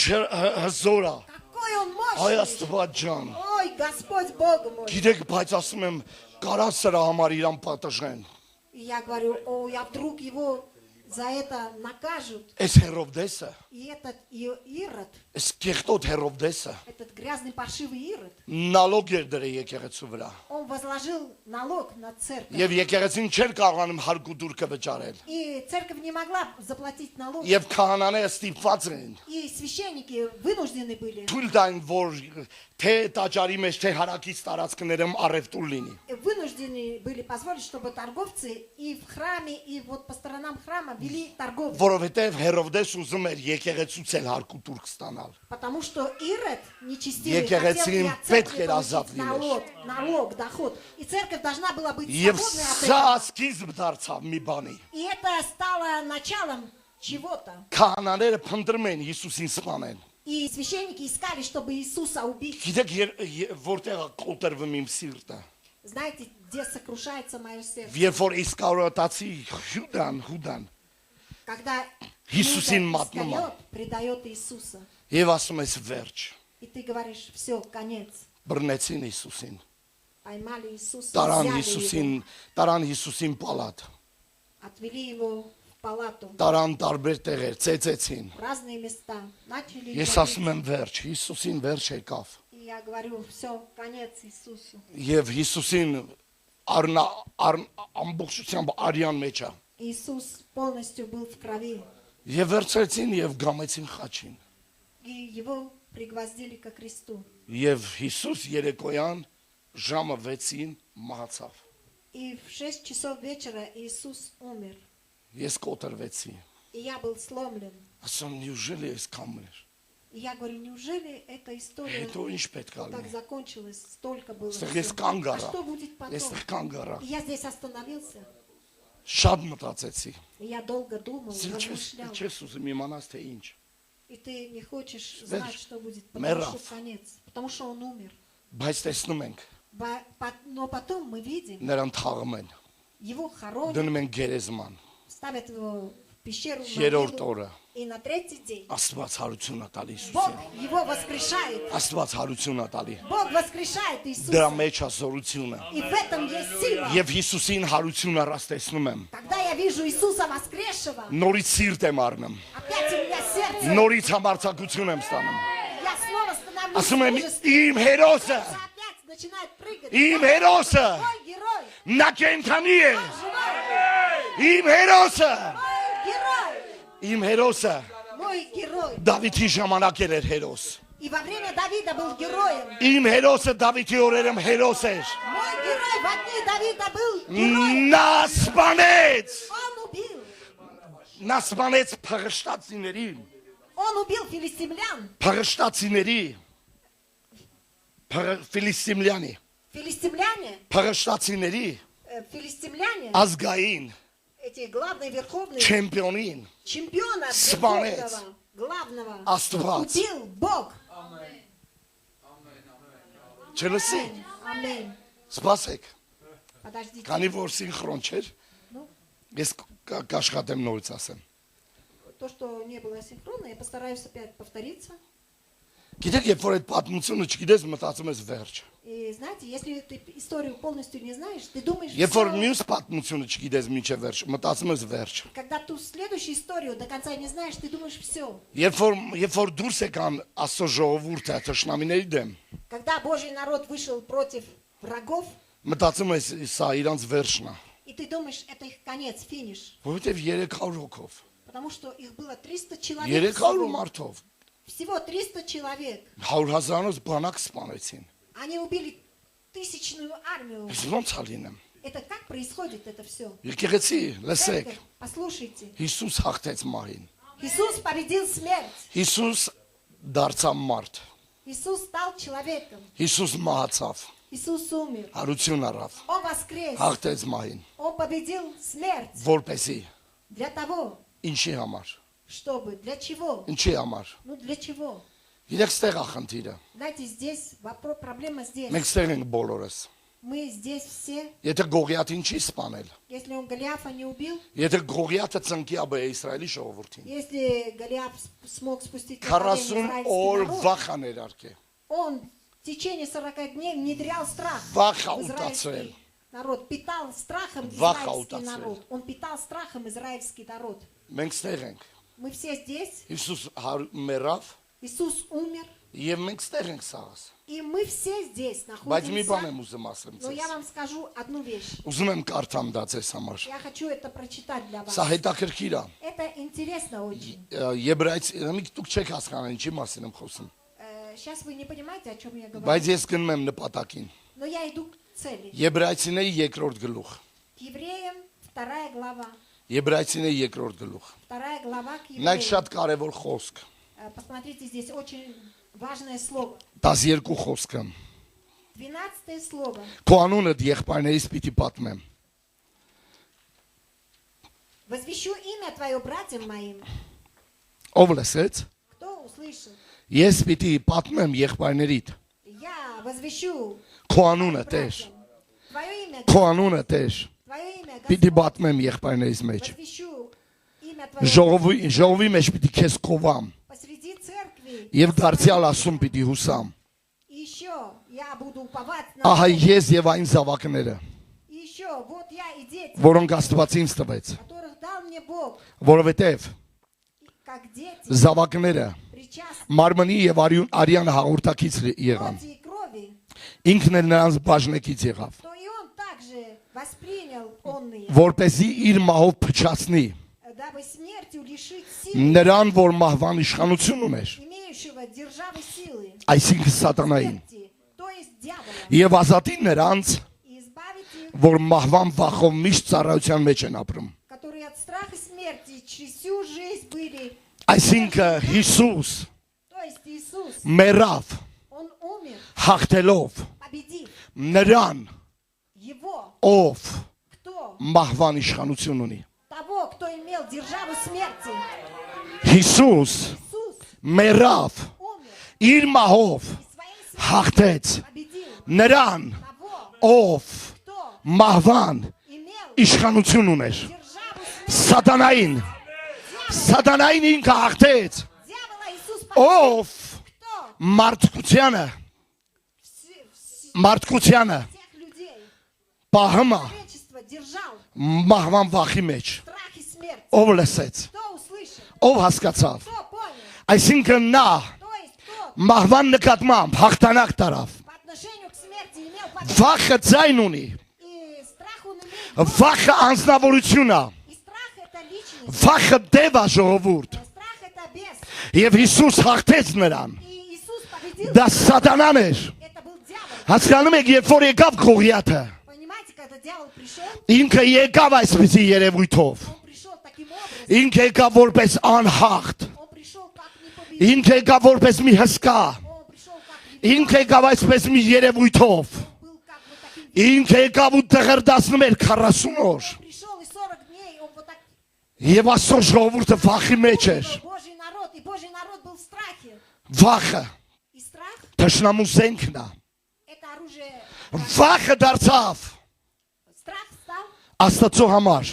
հզորա։ Какой он Այ мощный. Աստված ջան։ Ой, Господь Бог мой. Գիտեք, բայց ասում եմ, կարա սրա համար իրան պատժեն։ И я говорю, о, я вдруг его за это накажут. Այս Հերովդեսը, И этот Ирод, այս կեղտոտ Հերովդեսը этот грязный паршивый Ирод, նալոգ էր դրել եկեղեցու վրա։ он возложил налог на церковь. Եվ եկեղեցին չէր կարողանում հարկուդուրկը վճարել։ И церковь не могла заплатить налог. Եվ քահանաները ստիպված էին И священники вынуждены были, թույլ տային, որ թե տաճարի մեջ, թե հարակից տարածքներում առևտուր լինի։ вынуждены были позволить, чтобы торговцы и в храме, и вот по сторонам храма вели торговлю. Որովհետև Հերովդես ուզում էր եկեղեցուց էլ հարկուդուրկ ստանալ։ Потому что Ирод нечестивый Եկեղեցին хотел и от պետք церкви էր ազատ получить լինել։ налог, доход. И церковь должна была быть Եվ свободной от սա этого. սկիզբ դարձավ մի բանի։ И это стало началом чего-то. Քահանաները փնտրում են Հիսուսին սպանեն։ И священники искали, чтобы Иисуса убить. Գիտեք որտեղ է կոտրվում իմ սիրտը։ Знаете, где сокрушается мое сердце? Երբ որ Իսկարիոտացի Հուդան Когда Иисусին Иуда մատնում է։ Искариот предает Иисуса. Եվ ասում ես վերջ, И ты говоришь, все, конец. բռնեցին Հիսուսին։ Поймали Иисуса, Տարան взяли Հիսուսին, его, տարան Հիսուսին պալատ։ отвели его в палату, Տարան տարբեր տեղեր, ծեծեցին։ в разные места. Начали Ես говорить. ասում եմ վերջ, Հիսուսին վերջ եկավ։ И я говорю, все, конец Иисусу. Եվ Հիսուսին ամբողջությամբ արյան մեջ է։ Иисус полностью был в крови. Եվ վերցրեցին եւ գամեցին խաչին։ И его пригвоздили ко кресту. Եվ Հիսուս երեկոյան ժամը 6-ին մահացավ։ И в 6 часов вечера Иисус умер. Ես կոտրվեցի։ И я был сломлен. Ասում նյուժելի ես կամեր։ И я говорю, неужели эта история Հետո ինչ պետք է так լինի։ закончилась, столько было Ստեղ всё. ես կանգ А առա։ что будет потом? Այստեղ կանգ առա։ И я здесь остановился, Շատ մտածեցի։ и я долго думал, Չես размышлял. ուզում իմանաս թե ինչ։ И ты не хочешь Знаешь, знать, что будет, потому Мерав. что конец, потому что он умер. Բայց տեսնում ենք, Но потом мы видим, նրան թաղում են, его хоронят, դնում են գերեզման։ ставят его в пещеру, в Երրորդ могилу, օրը и на третий день Աստված հարություն է տալի Бог Հիսուսին։ его воскрешает. Աստված հարություն է տալի։ Бог воскрешает Դրա Иисуса. մեջ է զորությունը։ И в этом есть сила. Եվ Հիսուսին հարություն առած տեսնում եմ։ Когда я вижу Иисуса воскресшего, Նորից սիրտ եմ առնում։ опять у меня сердце, Նորից համարձակություն եմ ստանում։ я снова становлюсь Ասում եմ мужественным. իմ հերոսը, Сердце опять начинает прыгать. իմ հերոսը Мой герой, նա կենթանի է։ живой, Իմ հերոսը, мой герой, իմ հերոսը мой герой. Դավիթի ժամանակ էր հերոս։ И во время Давида был героем. Իմ հերոսը Դավիթի օրերում հերոս էր։ Мой герой в дни Давида был героем. Նա սպանեց, Он убил. նա սպանեց փղշտացիների, Он убил филистимлян. փղշտացիների, ֆիլիստիմլյանի, Филистимляне, փղշտացիների филистимляне, ազգային эти главные верховные չեմպիոնին чемпиона Спанец. верховного, главного, Աստված։ убил Бог. Չլսի, Аминь. սպասեք, Подождите. քանի որ սինխրոն չէր, Ну, ես կաշխատեմ նորից ասեմ։ то, что не было синхронно, я постараюсь опять повториться. Գիտեք, երբ որ այդ պատմությունը չգիտես, մտածում ես վերջ։ И знаете, если ты историю полностью не знаешь, ты думаешь, Երբ որ всё. մյուս պատմությունը չգիտես մինչև վերջ, մտածում ես վերջ։ Когда ту следующую историю до конца не знаешь, ты думаешь все. Երբ որ դուրս եկան Աստծո ժողովուրդը թշնամիների դեմ, Когда Божий народ вышел против врагов, մտածում ես սա իրանց վերջն է, и ты думаешь, это их конец, финиш. որովհետև 300 հոգով, Потому что их было 300 человек 300 всего. մարդով Всего 300 человек. 100,000-ից բանակ սպանեցին։ Они убили 1000-ную армию. Ես ոնց է լինեմ։ Это как происходит это все? Եկեղեցի, լսեք, Послушайте. Հիսուս հաղթեց մահին։ Иисус победил смерть. Հիսուս դարձավ մարդ։ Иисус стал человеком. Հիսուս մահացավ, Иисус умер. հարություն առավ, Он воскрес. հաղթեց մահին, Он победил смерть. որպեսի Для того, ինչի համար, чтобы. Для чего? ինչի համար։ Ну для чего? Գիտեք, ստեղ է խնդիրը։ Знаете, здесь вопрос, проблема здесь. Մենք ստեղ ենք բոլորս։ Мы здесь все. Եթե Գողիաթին չի սպանել, Если он Голиафа не убил, եթե Գողիաթը ծնկի աբե Իսրայելի ժողովրդին, если Голиаф смог спустить 40 израильский օր народ, վախ է ներարկե։ он в течение 40 дней внедрял страх Վախ в է израильский ուտացրել։ народ, питал страхом Վախ է израильский ուտացրել։ народ. Он питал страхом израильский народ. Մենք ստեղ ենք։ Мы все здесь. Հիսուս մեռավ, Иисус умер. եւ մենք ստեղ ենք սաղս։ И мы все здесь Բայց մի բան находимся. եմ ուզում ասեմ Но я ձեզ։ вам скажу одну вещь. Ուզում եմ կարդամ դա ձեզ համար։ Я хочу это прочитать для вас. Սա հետաքրքիր է։ Это интересно очень. Եբրայց, դուք չեք հասկանում ինչի մասին եմ խոսում։ Сейчас вы не понимаете, о чем я говорю. Բայց ես գնում եմ նպատակին։ Но я иду к цели. Եբրայցիների երկրորդ գլուխ։ К евреям 2 глава. Եբրայցիների երկրորդ գլուխ։ 2 глава к Նայեք евреям. շատ կարևոր խոսք։ Посмотрите, здесь очень важное слово. 12 խոսքը։ 12 слово. Քո անունդ եղբայրներից պիտի պատմեմ։ Возвещу имя Твое братьям моим. Ով լսեց։ Кто услышал? Ես պիտի պատմեմ եղբայրներիդ։ Я возвещу Քո անունը Տեր։ братьям. Твое имя, Քո անունը Տեր։ Твое имя, Պիտի Господь. պատմեմ եղբայրներից մեջ։ Возвещу имя Твое. Ժողովի մեջ պիտի քեզ կովամ Посреди церкви. եւ դարձյալ ասում պիտի հուսամ։ И еще я буду уповать на Ահա Бога. ես եւ այն զավակները, И еще вот я и дети, որոնք Աստված ինձ տվեց, которых дал мне Бог, որովհետեւ как дети, զավակները причастны մարմնի եւ արյան հաղորդակից եղան։ плоти и крови, Ինքն էլ նրանց բաժնեկից եղավ, то и он также воспринял онные, որպեսզի իր мահով փչացնի дабы смертью лишить силы, նրան, որ մահվան իշխանություն ուներ, имеющего державы силы, այսինքն սատանային, смерти, то есть дьявола, եւ ազատի նրանց, и избавить их, որ մահվան վախով միշտ ծառայության մեջ են ապրում։ которые от страха смерти через всю жизнь были, Այսինքն Հիսուս то есть Иисус, մեռավ Он умер, հաղթելով победив նրան, его, ով кто? մահվան իշխանություն ունի։ Того, кто имел державу смерти. Հիսուս Иисус մեռավ умер իր մահով и своей смертью հաղթեց победил նրան, того, ով кто մահվան имел իշխանություն ուներ։ державу смерти. Սատանային Սատանային ինքը հաղթեց, Дьявола Иисус победил. ով Кто? մարդկությանը Всех людей. պահմա Человечество держал մահվան վախի մեջ, страх и смерть. ով լսեց, Кто услышал? ով հասկացավ։ Кто понял? Այսինքն նա То есть кто մահվան նկատմամբ հաղթանակ տարավ։ по отношению к смерти имел победу. Վախը ձայն ունի, И страх он имеет. վախը անձնավորություն է, И страх это личность. վախը դև է ժողովուրդ։ Страх это бес. Եվ Հիսուս հաղթեց նրան։ И Иисус победил. Դա սատանան էր։ Это был дьявол. Հասկանում եք, երբ որ եկավ Գողիաթը, Понимаете, когда дьявол пришел, ինքը եկավ այսպիսի երևույթով։ он пришел таким образом. Ինքը եկավ որպես անհաղթ։ Он пришел как непобедимый. Ինքը եկավ որպես մի հսկա։ Он пришел как Ինքը եկավ այսպես մի երևույթով։ был как вот таким. Ինքը եկավ ու տղրդացնում էր 40 օր։ Он пришел и 40 дней, он вот так. Եվ Աստծո ժողովուրդը վախի մեջ էր։ Божий народ, и Божий народ был в страхе. Վախը И страх թշնամու զենքն է։ это оружие. Վախը դարձավ Страх стал Աստծո համար,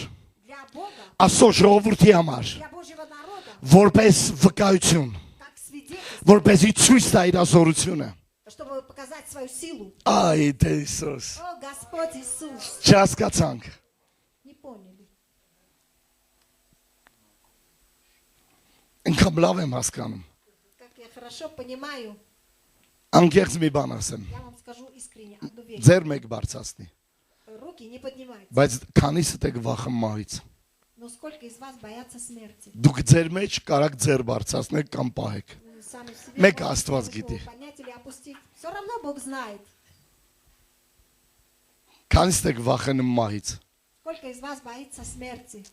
для Бога, Աստծո ժողովրդի համար, для Божьего народа, որպես վկայություն, как свидетельство, որպեսզի ցույց տա իր ազորությունը։ чтобы показать свою силу. Այ դե Հիսուս, О, Господь Иисус, չհասկացանք։ не поняли. Ինքան լավ եմ հասկանում։ Как я хорошо понимаю, Անկեղծ մի բան ասեմ։ я вам скажу искренне одну вещь. Ձեր մեկ բարձրացնի, Руки не поднимайте. բայց քանիսը դեք վախը մահից։ Но сколько из вас боятся смерти? Դուք ձեր մեջ կարաք ձեր бարձացնեք կամ պահեք։ Вы сами в себе Մեկ можете Աստված его գիտի։ поднять или опустить. Все равно Бог знает. Քանիսը դեք վախենում մահից։ Сколько из вас боится смерти?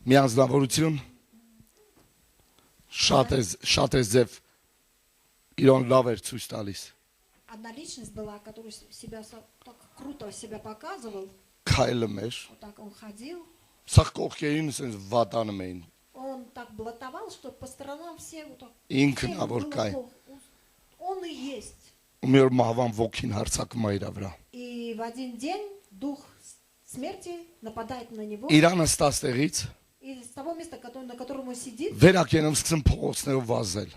Մի անձնավորություն շատ է ձև իրոն լավ էր ցույց տալիս։ Одна личность была, которая себя так круто себя показывал. Քայլում էր, Вот так он ходил. սա կողքերին ասես վատանում էին։ Он так блатовал, что по сторонам все вот так. Ինքն всем ա որ было կայ։ плохо. Он и есть. Ու մի օր մահվան ոգին հարցակում է իր վրա։ И в один день дух смерти нападает на него. Իրանը ստաստեղից И с того места, на котором он сидит, վերակենում սկսում փողոցներով վազել։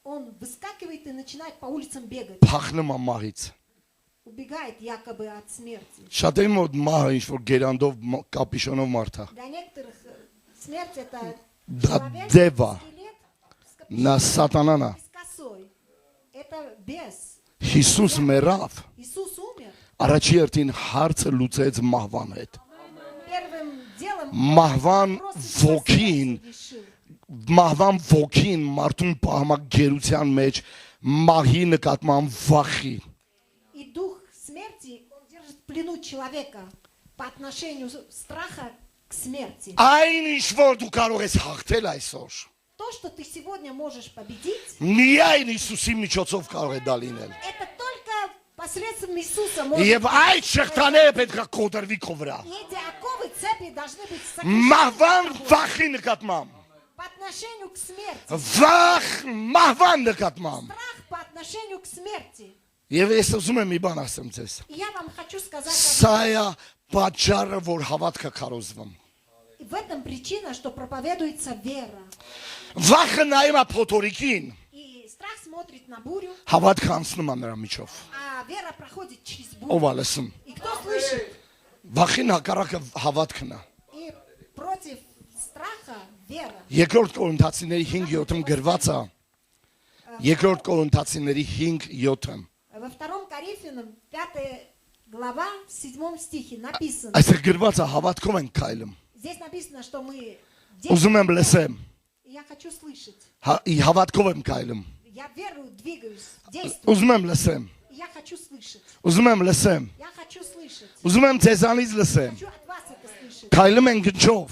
он выскакивает и начинает по улицам бегать. Փախնում է մահից։ Убегает якобы от смерти. Շատերի մոտ մահը ինչ որ գերանդով կապիշոնով մարդ է։ Для некоторых смерть это Да человек, дева. скелет с Նա սատանան է։ с косой. Это бес. Հիսուս մեռավ։ Иисус умер. Առաջի երթին հարցը լուծեց մահվան հետ։ Первым делом Մահվան вопрос ոգին, смерти решил. մահվան ոգին մարդուն պահմա գերության մեջ մահի նկատմամբ վախի։ И дух смерти, он держит в плену человека по отношению страха к смерти. Այն ինչ որ դու կարող ես հաղթել այսօր, То, что ты сегодня можешь победить, միայն Հիսուսի միջոցով կարող է դա լինել։ это только посредством Иисуса может. Եվ այդ շղթաները պետք է կոտրվի քո вրա։ И эти оковы цепи должны быть Մահվան сокрушены վախի նկատմամբ, по отношению к смерти. վախ մահվան նկատմամբ։ Страх по отношению к смерти. Եվ ես ուզում եմ մի բան ասեմ ձեզ։ И я вам хочу сказать, Սա է պատճառը, որ հավատքը քարոզվում։ и в этом причина, что проповедуется вера. Վախը նայում է փոթորիկին, И страх смотрит на бурю, հավատքը անցնում է նրա միջով։ а вера проходит через бурю. Ով է լսում։ И кто слышит? Վախին հակառակը հավատքն է։ И против страха вера. Երկրորդ Կորինթացիների 5:7-ում գրված է։ Երկրորդ Կորինթացիների 5:7-ում։ Во 2 Коринфянам 5 глава 7 стихе написано. Այստեղ գրված է հավատքով են քայլում։ Здесь написано, что мы Ուզում եմ լսեմ։ И я хочу слышать. Հավատքով եմ քայլում։ Я верую, двигаюсь, действую. Ուզում եմ լսեմ։ И я хочу слышать. Ուզում եմ լսեմ։ Я хочу хочу слышать. Ուզում եմ ձեզանից լսեմ։ Хочу от вас это слышать. Քայլում են գնչով։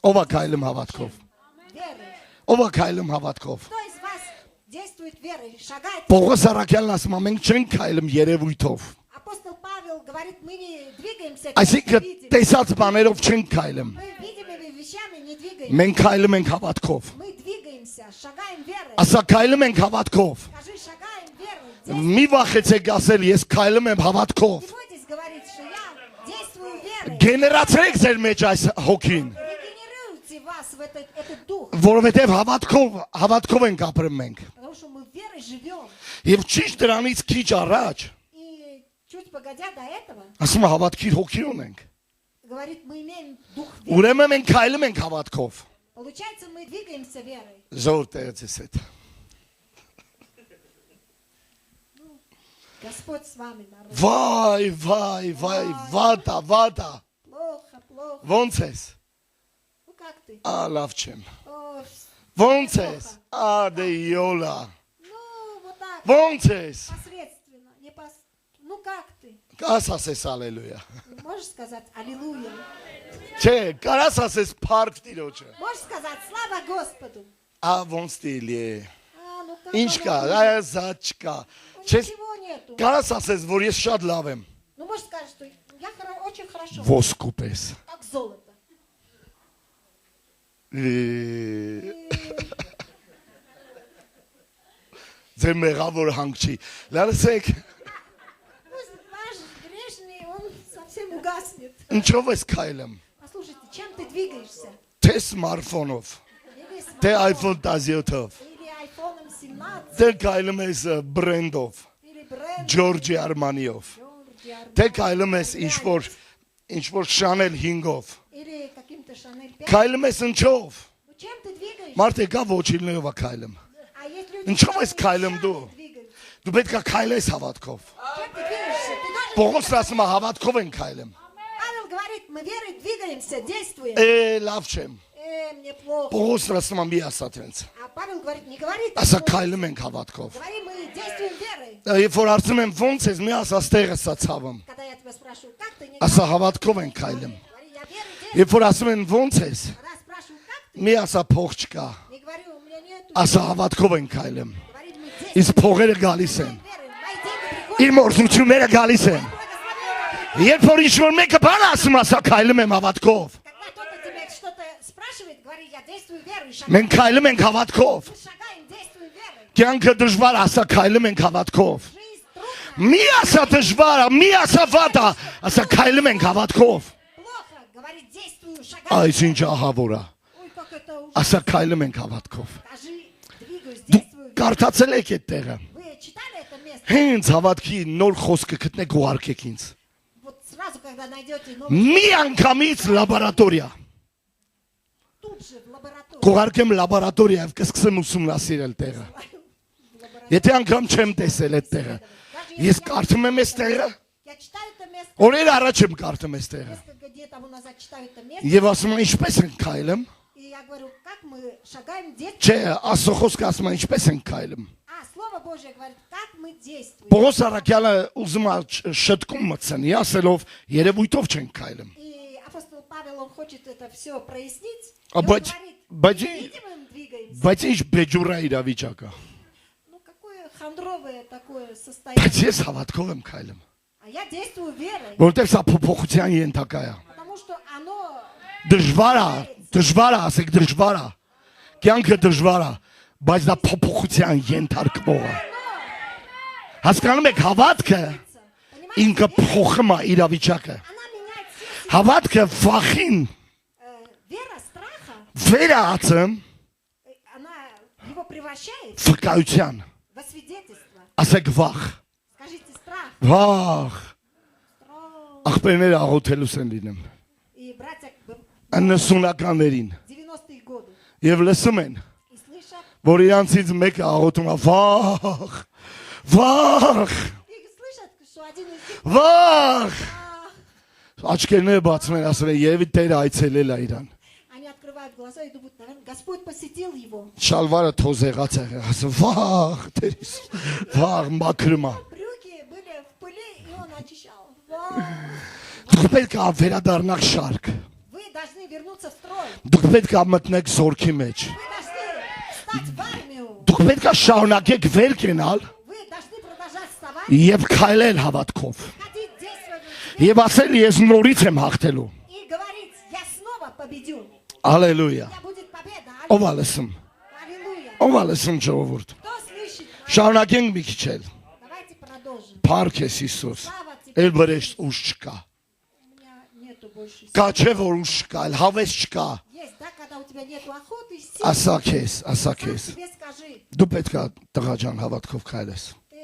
Ով է քայլում հավատքով։ Верой. Ով է քայլում հավատքով։ Кто из вас действует верой, шагает? Պողոս Արաքյալն ասում է մենք չենք քայլում երևույթով։ Апостол Павел говорит, мы не двигаемся, как Այսինքն видим. տեսած բաներով չենք քայլում։ Мы видимыми вещами не двигаемся. Մենք քայլում ենք հավատքով։ Мы двигаемся, шагаем верой. Ասա քայլում ենք հավատքով։ Скажи, шагаем верой. Действуй. Մի վախեցեք ասել ես քայլում եմ հավատքով։ Не бойтесь говорить, что я действую верой. Գեներացրեք ձեր մեջ այս հոգին, Регенерируйте вас в этот дух. որովհետև հավատքով ենք ապրում մենք։ Потому что мы верой живем. Եվ ճիշտ դրանից քիչ առաջ И чуть погодя до этого, ասում է հավատքի հոգի ունենք։ говорит, мы имеем дух веры. Ուրեմն մենք քայլում ենք հավատքով։ Получается, мы двигаемся верой. Զոր տեղից էդ։ Господь с вами, народ. Վայ, վատա։ Плохо, плохо. Ոնց ես։ Ну как ты? Լավ չեմ։ О, Ոնց ես։ Դե յոլա։ ну, вот так, Ոնց ես։ посредственно. Ну как ты? Կարաս ասես ալելույա։ Можешь сказать аллилуйя? Չէ, կարաս ասես փառք Տիրոջը։ Можешь сказать слава Господу? Ոնց դիլի է։ Ну как? Ինչ կա, այզա չկա։ Չես Ничего нету. կարաս ասես, որ ես շատ лав եմ։ Ну можешь сказать, что я очень хорошо, Ոսկու պես։ как золото. Ձեր մեղավոր հանք չի։ Լարսեք, Ну, ваш грешный, он совсем угаснет. ինչով ես քայլում։ Послушайте, чем ты двигаешься? Թե սմարթֆոնով, Или թե смартфоном, iPhone 17-ով, или айфоном 17, թե քայլում ես բրենդով, или брендом, Giorgio Armani-ով, Giorgio Armani, թե քայլում ես ինչ-որ Chanel 5-ով, или каким-то Шанель 5. քայլում ես ինչով։ Ну чем ты двигаешься? Մարդը կա ոչիլներով է քայլում։ А есть люди, Ինչով ես которые քայլում դու։ вещами двигаются. Դու պետք է քայլես հավատքով։ Чем ты двигаешься? Ты должен... Պողոս ասում է հավատքով են քայլում։ Павел говорит, мы верой двигаемся, действуем. Լավ չեմ։ Мне плохо. Պողոս ասում է մի ասա տենց։ А Павел говорит, не говори так. Ասա քայլում ենք հավատքով։ Говори, мы действуем верой. Երբ որ հարցում եմ ոնց ես, մի ասա ստեղը սա ցավում։ Когда я тебя спрашиваю, как ты, не Ասա հավատքով են քայլում։ говори, я верой действую. Երբ որ ասում են ոնց ես, Когда спрашиваю, как ты, մի ասա փող չկա։ не говорю, у меня нету. Ասա հավատքով են քայլում։ Говори, мы действуем Իսկ փողերը գալիս են։ верой. Мои деньги приходят. Իր մորցությունները գալիս են։ Благословение. Երբ որ ինչ-որ մեկը բան ասում, ասա քայլում եմ հավատքով։ Когда кто-то тебя что-то спрашивает, говори, я действую верой. Մենք քայլում ենք հավատքով։ Мы шагаем, действуем верой. Կյանքը դժվար, ասա քայլում ենք հավատքով։ Жизнь трудная, Մի ասա դժվար, մի ասա վատ, ասա քայլում ենք հավատքով։ плохо. Говори, действую, шагаем. Այս ինչ ահավոր է։ Ой, как это ужасно. Ասա քայլում ենք հավատքով։ Скажи, двигаюсь, Դու действую. կարդացել եք այդ տեղը։ Вы читали это место? Հենց հավատքի նոր խոսքը գտնեք ու արկեք ինձ։ Вот сразу, когда найдете новый, Մի անգամից լաբորատորիա։ тут же в лаборатории. Կուղարկեմ լաբորատորիա եւ կսկսեմ ուսումնասիրել տեղը։ Եթե անգամ չեմ տեսել այդ տեղը։ Ես կարդում եմ այս տեղը։ Я читаю это место, Օրեր առաջ եմ կարդում այս տեղը։ несколько дней тому назад читаю это место, Եվ ասում եմ ինչպես են քայլում։ и я говорю, как мы шагаем, действуем. Չէ, Աստծո խոսքը ասում է ինչպես են քայլում։ А Слово Божье говорит, как мы действуем. Պողոս Արաքյալը ուզում է շտկում մտցնի, ասելով երևույթով չեն քայլում։ И апостол Павел, он хочет это все прояснить. А И он бать- говорит, бать- невидимым двигаемся. Բայց ինչ բեջուրա իրավիճակա։ Ну, какое хандровое такое состояние. Բայց ես հավատքով եմ քայլում։ А я действую верой, Որովհետև սա փոփոխության ենթակա է։ потому что оно... Դժվար է, ասեք դժվար է։ Կյանքը դժվար է, բայց դա փոփոխության ենթարկվող է։ Հասկանում եք, հավատքը Понимаете, ինքը փոխում է իրավիճակը։ она меняет все. Հավատքը վախին Вера страха, վերածում она его превращает վկայության։ во свидетельство. Ասեք վախ, Скажите, страх. վախ։ Страх. Աղբերները աղոթելուս են լինում։ И братья 90-ականներին 90-е годы. եւ լսում են, И слышат, որ իրանցից մեկը աղոթում է վախ, վախ, и слышат, что один из них վախ։ «Ах». Աչքերները բացում են, ասում են երևի Տերը այցելել է իրան։ Они открывают глаза и думают, наверное, Господь посетил его. Շալվարը թոզեղած է, ասում վախ, Տերիս, վախ, մաքրում է։ Брюки были в пыли, и И он очищал. Вау. Դուք պետք է վերադառնաք շարք։ Вы должны вернуться в строй. Դուք պետք է մտնեք զորքի մեջ։ Вы должны встать в армию. Դուք պետք է շարունակեք վեր կենալ Вы должны продолжать вставать. եւ քայլել հավատքով։ Ходить, действовать. Եվ ասել ես նորից եմ հաղթելու։ И говорить, я снова победю. Ալելույա։ Я будет победа. Ով է լսում։ Аллилуйя. Ով է լսում ժողովուրդ։ Кто слышит? Շարունակենք մի քիչ էլ։ Давайте продолжим. Փառք ես Հիսուս։ Слава тебе. Էլ վրեժ ուժ չկա։ У меня нету больше сил. Կա չէ որ ուժ չկա, էլ հավես չկա։ Есть, да, когда у тебя нету охоты, сил. Ասա քեզ, ասա Сам քեզ։ себе скажи. Դու պետք է տղա ջան հավատքով քայլես։ Ты,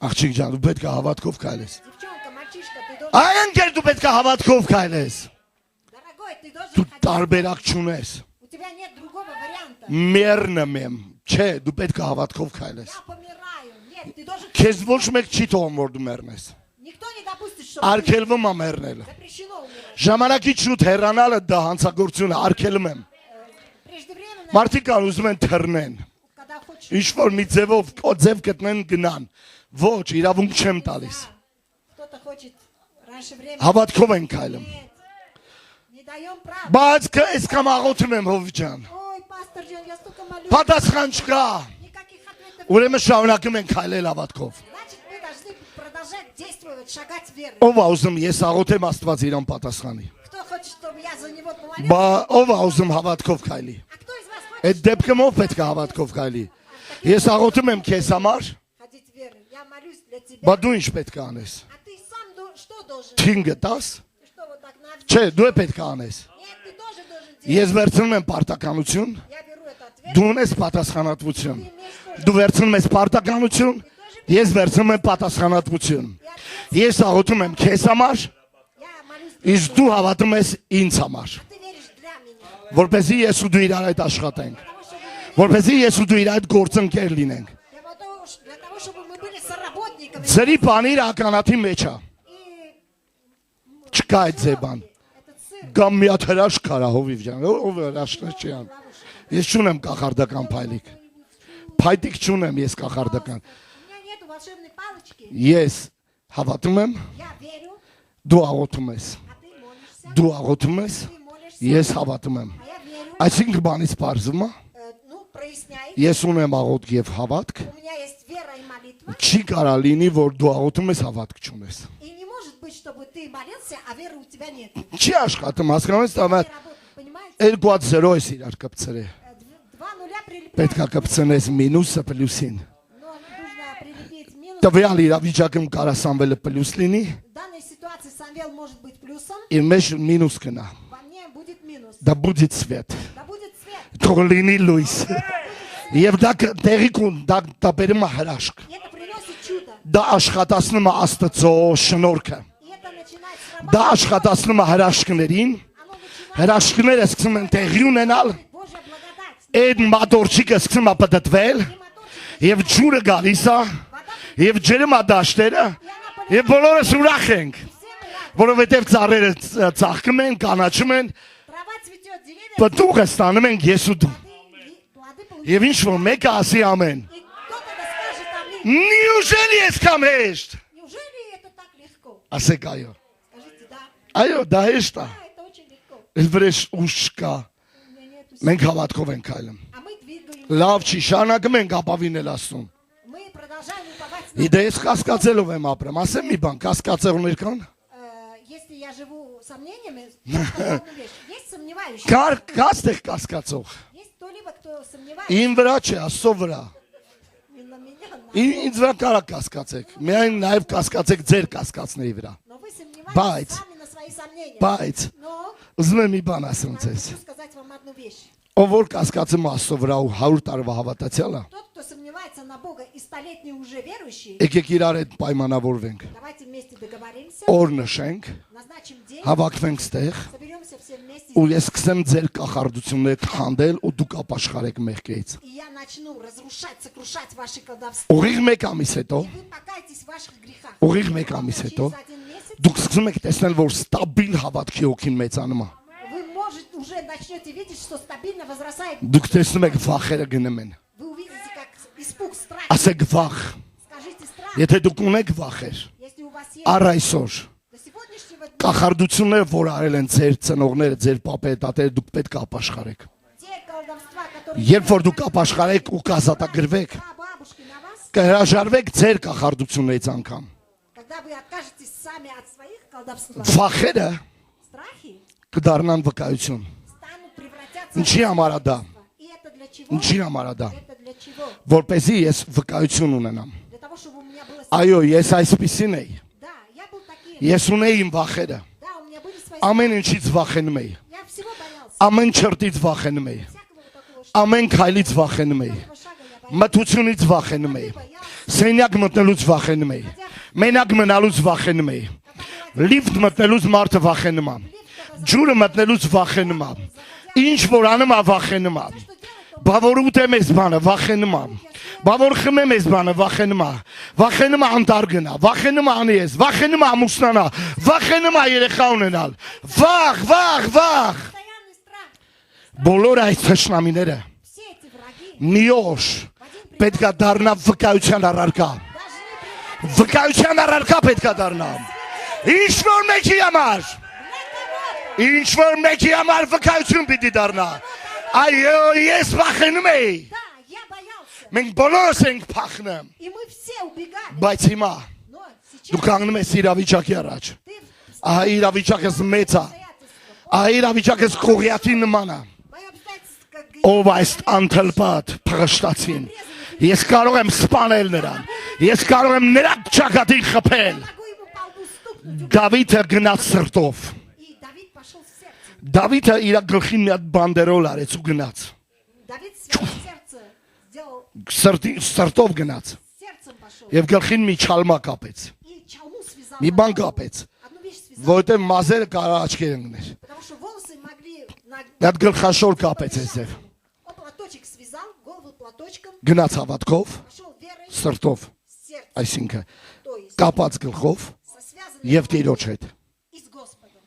Աղջիկ ջան, դու պետք է հավատքով քայլես։ девчонка, мальчишка, ты должен... Այ ընկեր դու պետք է հավատքով քայլես։ Дорогой, ты должен Դու ходить. տարբերակ չունես։ У тебя нет другого варианта. Մեռնում եմ։ Չէ, դու պետք է հավատքով քայլես։ Я помираю. Нет, ты должен... Քեզ ոչ մեկ չի թողում որ դու մեռնես։ Никто не допустит, чтобы... ты- Արկելվում է մեռնել։ Запрещено умирать. Ժամանակից շուտ հեռանալը դա հանցագործություն է, արկելում եմ։ Преждевременно, Մարդիկ կան ուզում են թռնեն։ когда хочешь... Ինչ որ մի ձևով ձև գտնեն գնան։ Ոչ, իրավունք չեմ տալիս։ Кто-то хочет раньше времени... Հավատքով են քայլում։ Нет. Не даем права. Բայց այս կամ աղոթում եմ հով ջան։ Ой, пастор Джон, я столько молюсь. Պատասխան չկա։ Никаких ответов. Ուրեմն շարունակում են քայլել հավատքով։ Значит, мы должны продолжать действовать, шагать верой. Ով է ուզում ես աղոթեմ Աստված իրան պատասխանի։ Кто хочет, чтобы я за него помолился? Բա ով է ուզում հավատքով քայլի։ А кто из вас хочет Այդ դեպքում ով պետք է հավատքով քայլի։ Ես աղոթում եմ քեզ համար, ходить верой? Я молюсь для тебя. բա дու ինչ պետք է անես։ А ты сам что должен? Թին գտաս։ Ты что, вот так на Չէ, դու է պետք է անես։ Нет, ты тоже должен делать. Ես վերցնում եմ պարտականություն, Я беру этот ответ. դու ունես պատասխանատվություն։ Ты имеешь тоже. Դու վերցնում ես պարտականություն, ես վերցնում եմ պատասխանատվություն։ Ես աղոթում եմ քեզ համար, Я молюсь для իսկ դու հավատում ես ինձ համար, Ты веришь для меня. որպեսզի ես ու դու իրար այդ աշխատենք, Для того, чтобы мы, որպեսզի ես ու дու իր այդ գործընկեր լինենք։ для того, чтобы мы были соработниками. Ձերի բանի իրականացի մեջ է։ И Չկա այդ ձե բան։ этот сын, Կամ մի հատ հրաշք կարա հովիվ ջան, ով հրաշքներ չի ան։ Ես չունեմ կախարդական փայլիկ։ Փայտիկ չունեմ ես կախարդական։ у меня нету волшебной палочки. Ես հավատում եմ, Я верю, դու աղոթում ես։ а ты молишься. Դու աղոթում ես, Ты молишься, ես հավատում եմ։ а я верю. Այսինքն բանից բարձում է, Ну, проясняй. ես ունեմ աղոթք եւ հավատք, У меня есть вера и молитва. չի կարա լինի, որ դու աղոթում ես հավատք չունես։ И не может быть, чтобы ты молился, а веры у тебя нет. Չի աշխատում, հասկանում ես, Не տավա работает, понимаете? երկու հատ 0 ես իրար կպցրել։ Два нуля прилепляют. Պետք է կպցնես մինուսը պլյուսին։ Но нужно прилепить минус. Տվյալ իրավիճակում կարա Սամվելը պլյուս լինի, В данной ситуации Самвел может быть плюсом, իր մեջ մինուս կնա։ во мне будет минус. Դա будет свет։ Да будет свет. Թող լինի լույս։ Եվ դա տեղի կուն, դա բերում է հրաշք։ И это приносит чудо. Դա աշխատացնում է Աստծո շնորհքը։ И это начинает Դա срабатывать. աշխատացնում է հրաշքներին։ Оно начинает Հրաշքները սկսում են տեղի ունենալ, Божья благодать. այդ մատորչիկը սկսում է պատտվել, И моторчик, եւ ջուրը գալիս է, вода, եւ ջերմադաշտերը, եւ բոլորս ուրախ ենք, все мы рады. որովհետեւ ծառերը ծաղկում են, կանաչում են, Трава цветет, деревья պտուղը ստանում ենք ես ու դու։ плоды получают. Եվ ինչ որ մեկը ասի ամեն։ И кто-то да скажет аминь. Неужели այսքան հեշտ։ Неужели это так легко? Ասեք այո։ Скажите, да. Այո, դա հեշտ է։ Да, это очень легко. Էլ վրեժ ուժ չկա։ У меня нету сил. Մենք հավատքով ենք այլում։ А мы двигаемся. Լավ չի, շարունակում ենք ապավինել Աստծուն։ Мы продолжаем уповать на... Իդե ես կասկածելով եմ ապրում, ասեմ մի բան, կասկածողներ կան։ Если я живу сомнениями, я скажу одну вещь. Есть сомневающие. Կաց տեղ կասկածող։ Есть кто-либо, кто сомневается. Իմ վրա չէ, Աստծո վրա։ Не на меня, Ինձ վրա կարա կասկածեք։ Միայն նաև կասկածեք ձեր կասկածների վրա։ но вы сомневаетесь Բայց- сами на свои сомнения. Բայց Но ուզում եմ մի բան ասեմ я ձեզ։ хочу сказать вам одну вещь. Ով որ կասկածում է Աստծո վրա ու 100 տարվա հավատացյալը, Тот, кто сомневается на Бога и столетний уже верующий, եկեք իրար հետ պայմանավորվենք։ давайте вместе договоримся, Օր նշենք, назначим день, հավաքվենք ստեղ, соберемся все вместе, ու ես սկսեմ ձեր կախարդությունները քանդել ու դուք ապաշխարեք մեղքից։ и я начну разрушать, сокрушать ваши колдовства. Ուղիղ 1 ամիս հետո, И вы покайтесь в ваших грехах. ուղիղ 1 ամիս հետո Через один месяц դուք սկսում եք տեսնել, որ ստաբիլ հավատքի հոգին մեծանում է։ вы, может, уже начнете видеть, что стабильно возрастает. Դուք տեսնում եք վախերը գնում են։ Вы увидите, как испуг, страх. Ասեք վախ։ Скажите страх. Եթե դուք ունեք վախեր, Если у вас есть առ այսօր до сегодняшнего дня, կախարդությունները, որ արել են ձեր ծնողները, ձեր պապերը, տատերը, դուք պետք է ապաշխարեք։ те колдовства, которые Երբ որ դուք ապաշխարեք ու կազատագրվեք, бабушки на вас, կհրաժարվեք ձեր կախարդություններից անգամ։ когда вы откажетесь сами от своих колдовств, Վախերը страхи կդառնան վկայություն։ станут превратятся Ինչի համար է դա։ и это для чего? Ինչի համար է դա։ Это для чего? Որպեսզի ես վկայություն ունենամ։ Для того, чтобы у меня было... Այո, ես այսպիսին էի։ Да, я был таким. Ես ունեի իմ վախերը։ Да, у меня были свои... Ամեն ինչից վախենում էի։ Я всего боялся. Ամեն չրտից վախենում էի։ Всякого вот такого, что Ամեն քայլից վախենում էի։ этого шага я боялся. Մթությունից վախենում էի։ Սենյակ մտնելուց վախենում էի։ Մենակ մնալուց վախենում էի։ Լիֆտ մտնելուց մարդը վախենում է։ Ջուրը մտնելուց վախենում է։ Ինչ որ անում է վախենում է։ Բա որ ուտեմ ես բանը վախենում է։ Բա որ խմեմ ես բանը վախենում է։ Վախենում է անտառ գնա, վախենում է անի ես, վախենում է ամուսնանա, վախենում է երեխա ունենալ։ Վախ, վախ, վախ։ Постоянный страх. Բոլոր այս թշնամիները Все эти враги մի օր պետք է դառնա վկայության առարկա։ должны превратиться Վկայության առարկա պետք է դառնա։ Ինչ որ մեկի համար, для кого-то. ինչ որ մեկի համար վկայություն պիտի դառնա։ Այո, ես վախենում էի։ Да, я боялся. Մենք բոլորս ենք փախնում, И мы все убегали. բայց հիմա Но сейчас դու կանգնում ես իրավիճակի առաջ։ ты Ահա իրավիճակս մեծ է։ обстоятельства. Ահա իրավիճակս Գողիաթի նման է։ Мои обстоятельства как Ով այս անթլպատ փղշտացին։ Ես կարող եմ սպանել նրան։ Ես կարող եմ նրա ճակատին խփել։ могу ему по лбу стукнуть. Դավիթը գնաց սրտով։ И Давид пошел в сердце. Դավիթը իր գլխին մի հատ բանդերոլ արեց ու գնաց։ Давид свое сердце сделал, Սրտով գնաց։ сердцем пошел. Եվ գլխին մի չալմա կապեց։ И чалму связал. Մի на բան голову. կապեց, Одну вещь связал. որովհետև մազերը կարող աչքեր ընկներ։ Потому что волосы могли на... Մի հատ գլխաշոր կապեց այսև։ Он платочек связал, голову платочком, Գնաց հավատքով, пошел верой սրտով, с сердцем. այսինքն То есть կապած գլխով со связанным եւ Տիրոջ հետ։ и с Господом.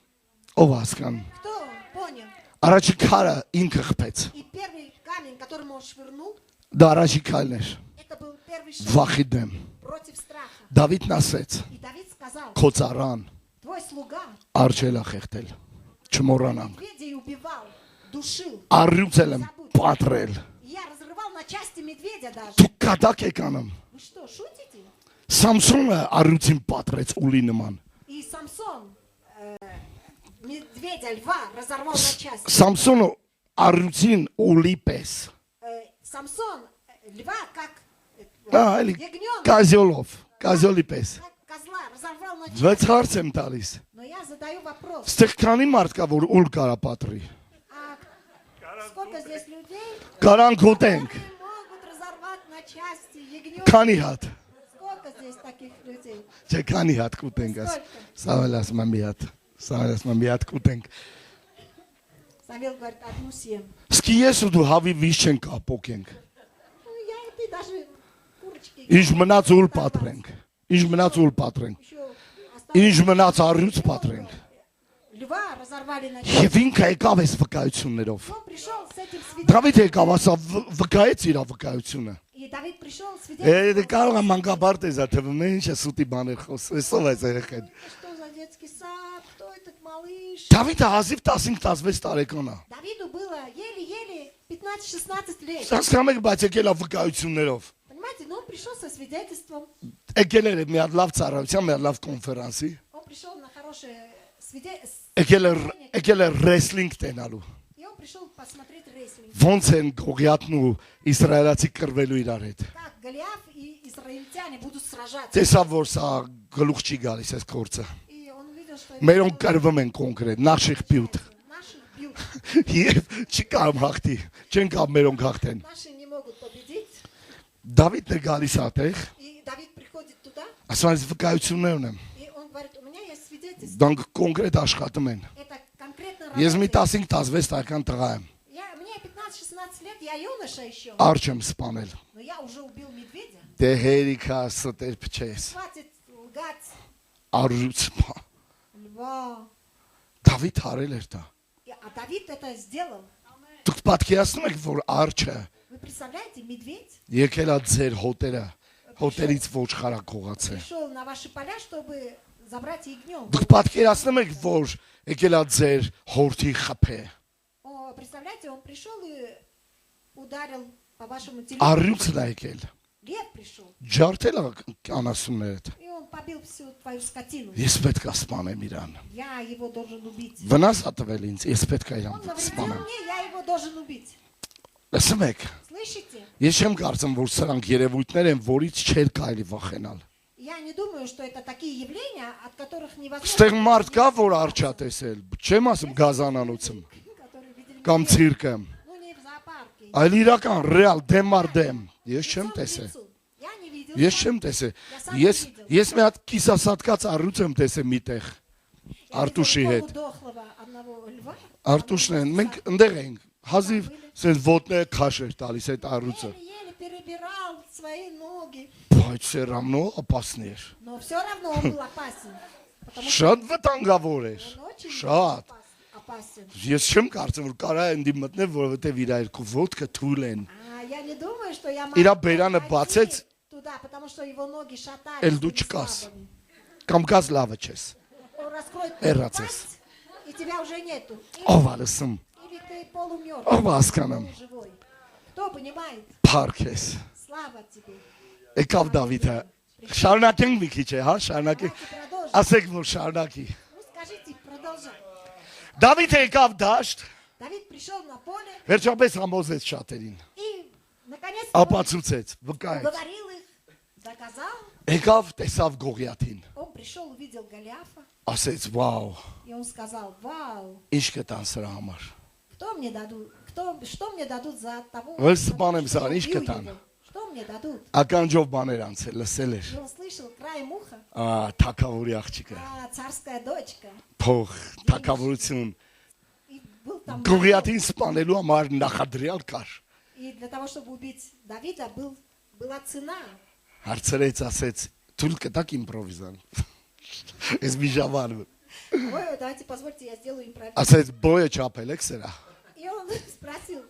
Ով հասկան։ Кто понял? Առաջի քարը ինքը խփեց։ И первый камень, которым он швырнул, Դա առաջի քայլն էր։ это был первый шаг Վախի դեմ։ против страха. Դավիթն ասեց. И Давид сказал, Քո ծառան твой слуга արջել է խեղդել։ Չմոռանանք։ медведей убивал, душил. Առյուծել եմ պատրել։ Я разрывал на части медведя даже. Դու կատակ եք անում։ Вы что, шутите? Սամսոնը առյուծին պատրեց ուլի նման։ И Самсон медведя, льва разорвал на части. Սամսոնը առյուծին ուլի պես։ Самсон льва как Այլի ягненка, կազյոլի պես։ как козла разорвал на части. Վեց հարց եմ տալիս։ Но я задаю вопрос. Ստեղ քանի մարդ кա որ ուլ կարա պատրի։ А сколько здесь людей, Կարանք ուտենք։ которые могут разорвать на части ягненка? Քանի հատ։ Сколько здесь таких людей? Չէ, քանի հատ կուտենք աս։ Սավել ասում եմ մի հատ։ Սավել ասում եմ մի հատ կուտենք։ Самвел говорит, одну съем. Սկի ես ու դու հավի վիշ չենք ապոքենք։ Ну, я и ты даже курочки. Ինչ մնաց ուլ պատրենք։ Ինչ մնաց ուլ պատրենք։ Еще осталось. Ինչ մնաց առյուծ պատրենք։ Льва разорвали на части. Եվ ինքը եկավ այս վկայություններով։ Он пришел с этим свидетельством. Դավիթ եկավ ասա վկայեց իր вկայությունը։ И Давид пришел свидетельством. Կարող եմ մանկաբարձ էզա թվում է ինչ է սուտի բաներ խոսում։ Էսով է երեխան։ Что за детский сад? Кто этот малыш? Դավիթը հազիվ 15-16 տարեկան է։ Давиду было еле-еле 15-16 лет. Հասկանում եք, բայց եկել է վկայություններով։ Понимаете, но он пришел со свидетельством. Եկել էր մի հատ լավ ծառայության, մի հատ լավ կոնֆերանսի։ Он пришел на хорошее свидетельство. Եկել է ռեսլինգ տենալու։ И он пришел посмотреть рейслинг. Ոնց են Գողիաթն ու իսրայելացի կռվելու իրար հետ։ Как Голиаф и израильтяне будут сражаться. Տեսավ որ սա գլուխ չի գալիս այս գործը։ И он увидел, что Մերոնք կռվում են կոնկրետ, նախշիղ պյուտ։ наши бьют. Եվ չի կարող հաղթի։ Չեն կարող մերոնք հաղթեն։ Наши не могут победить. Դավիթն է գալիս ատեղ, И Давид приходит туда, ասում է վկայություններ ունեմ։ и он говорит, у меня есть свидетельство. Դրանք կոնկրետ աշխատում են։ Это конкретно Ես մի работает. 15-16 տարեկան տղա եմ։ Мне 15-16 лет, я юноша еще, Արջ եմ սպանել։ но я уже убил медведя. Դե հերիքա ստեր փչես։ Хватит лгать, Արյուծ։ льва. Դավիթ արել էր դա։ А Давид это сделал. Դուք պատկերացնում եք որ արջը Вы представляете, медведь եկել է ձեր հոտերը հոտերից ոչխարակ կողացե։ Пришел на ваши поля, чтобы забрать ягненка. Դուք պատկերացնում եք, որ եկել է ձեր հորթի խփե։ О, представляете, он пришел и ударил по вашему телефону. Առյուծն է եկել։ Лев пришел, Ջարդել է անասուններդ։ и он побил всю твою скотину. Ես պետք է սպանեմ իրան։ Я его должен убить. Վնաս ա տվել ինձ, ես պետք է իրան Он навредил սպանեմ։ мне, я его должен убить. Լսում եք, Слышите? ես չեմ կարծում, որ սրանք երևույթներ են, որից չէր կարելի վախենալ։ Я не думаю, что это такие явления, от которых невозможно... Ստեղ մարդ կա, որ արչա տեսել, չեմ ասում գազանանոցում Которые видели կամ людей. ցիրկը, Ну, не в зоопарке. այլ իրական ռեալ դեմ առ դեմ։ Ես չեմ Лицом к տեսել։ лицу. Я не видел. Ես չեմ տեսել։ Ես մի հատ կիսասատկած առյուծ եմ տեսել միտեղ։ Я Արտուշի видел հետ։ полудохлого одного льва. Արտուշն են, մենք ընդեղ ենք։ Հազիվ սենց ոտները քաշեր տալիս այդ առյուծը։ Еле перебирал свои ноги. Բայց սերանո ապասներ։ Но все равно он был опасен. Потому что Շատ վտանգավոր էր։ он очень Շատ։ опасен. Ես չեմ կարծում, որ կարա ընդի մտնել, որովհետև իր երկու ոտքը թույլ են։ А я не думаю, что я Իրա могу բերանը пойти բացեց, туда, потому что его ноги шатались. էլ դու были չկաս։ слабыми. Կամ գազ лавը չես։ Он раскроет Эрацис. пасть, и тебя уже нету. Ով ա լսում։ Или ты полумертв, Ով ա հասկանում։ полуживой. Кто понимает? Փարքես։ Слава тебе. Եկավ Դավիթը։ Շարունակենք մի քիչ, հա, շարունակենք։ Давайте продолжим. Ասեք, որ շարունակի։ Ну скажите, продолжай. Դավիթը եկավ դաշտ, Давид пришел на поле վերջապես համոզեց շատերին։ и наконец-то он Ապացուցեց, վկայեց։ уговорил их, доказал. Եկավ, տեսավ Գողիաթին։ Он пришел, увидел Голиафа, Ասեց, «Վաու, и он сказал: вау, ինչ կտան սրա համար»։ кто мне дадут, что мне дадут за того, Вы за с паном то, что я Заришко убью там. его? Что мне дадут? Ականջով բաներ անցել, լսել էր։ И он слышал краем уха: Թակավորի աղջիկը, царская дочка. փող, թակավորություն։ И был там Գողիաթին սպանելու համար նախադրյալ կար։ и для того, чтобы убить Давида, была цена. Հարցրեց, ասեց, «Թույլ կտաք իմպրովիզան»։ Ես մի ժամանակ Ой, давайте позвольте, я сделаю импровизацию. ասեց, «Բոյը չափել եք սրա»։ И он спросил: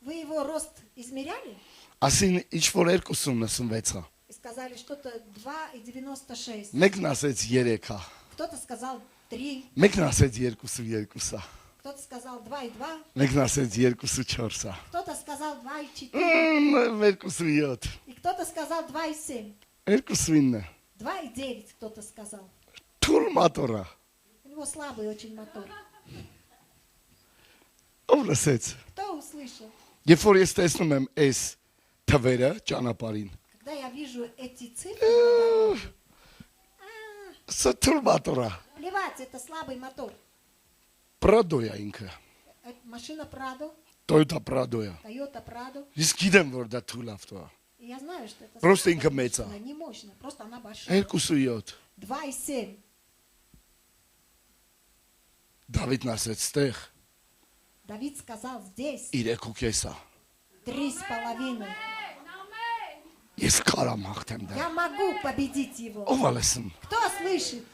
вы его рост измеряли? Ասին ինչ որ 2.96-ա։ И сказали что-то 2,96. Մեկն ասեց 3-ա, Кто-то сказал 3, մեկն ասեց 2.2-ա, кто-то сказал 2,2, մեկն ասեց 2.4-ա։ кто-то сказал 2,4, 2.7, и кто-то сказал 2,7, 2.9։ 2,9 кто-то сказал. Թուլ մատորա։ У него слабый очень мотор. Ով լսեց։ Кто услышал? Երբ որ ես տեսնում եմ այս թվերը ճանապարհին, Когда я вижу эти цифры на дороге, սա թուլ մատորա։ плевать, это слабый мотор. Պրադոյա ինքը։ Это машина Прадо, Toyota Prado-ա։ Toyota Pradо. Ես гидեմ, որ դա թուլ ավտո է։ И я знаю, что это Просто слабая ինքը մեծ է։ машина, не мощная, просто она большая. 2.7։ 2,7. Դավիթն ասեց, «Ստեղ Давид сказал: здесь 3.5-ա։ 3,5. Ես կարամ հաղթեմ դա»։ Я могу победить его. Ով է լսում։ Кто слышит?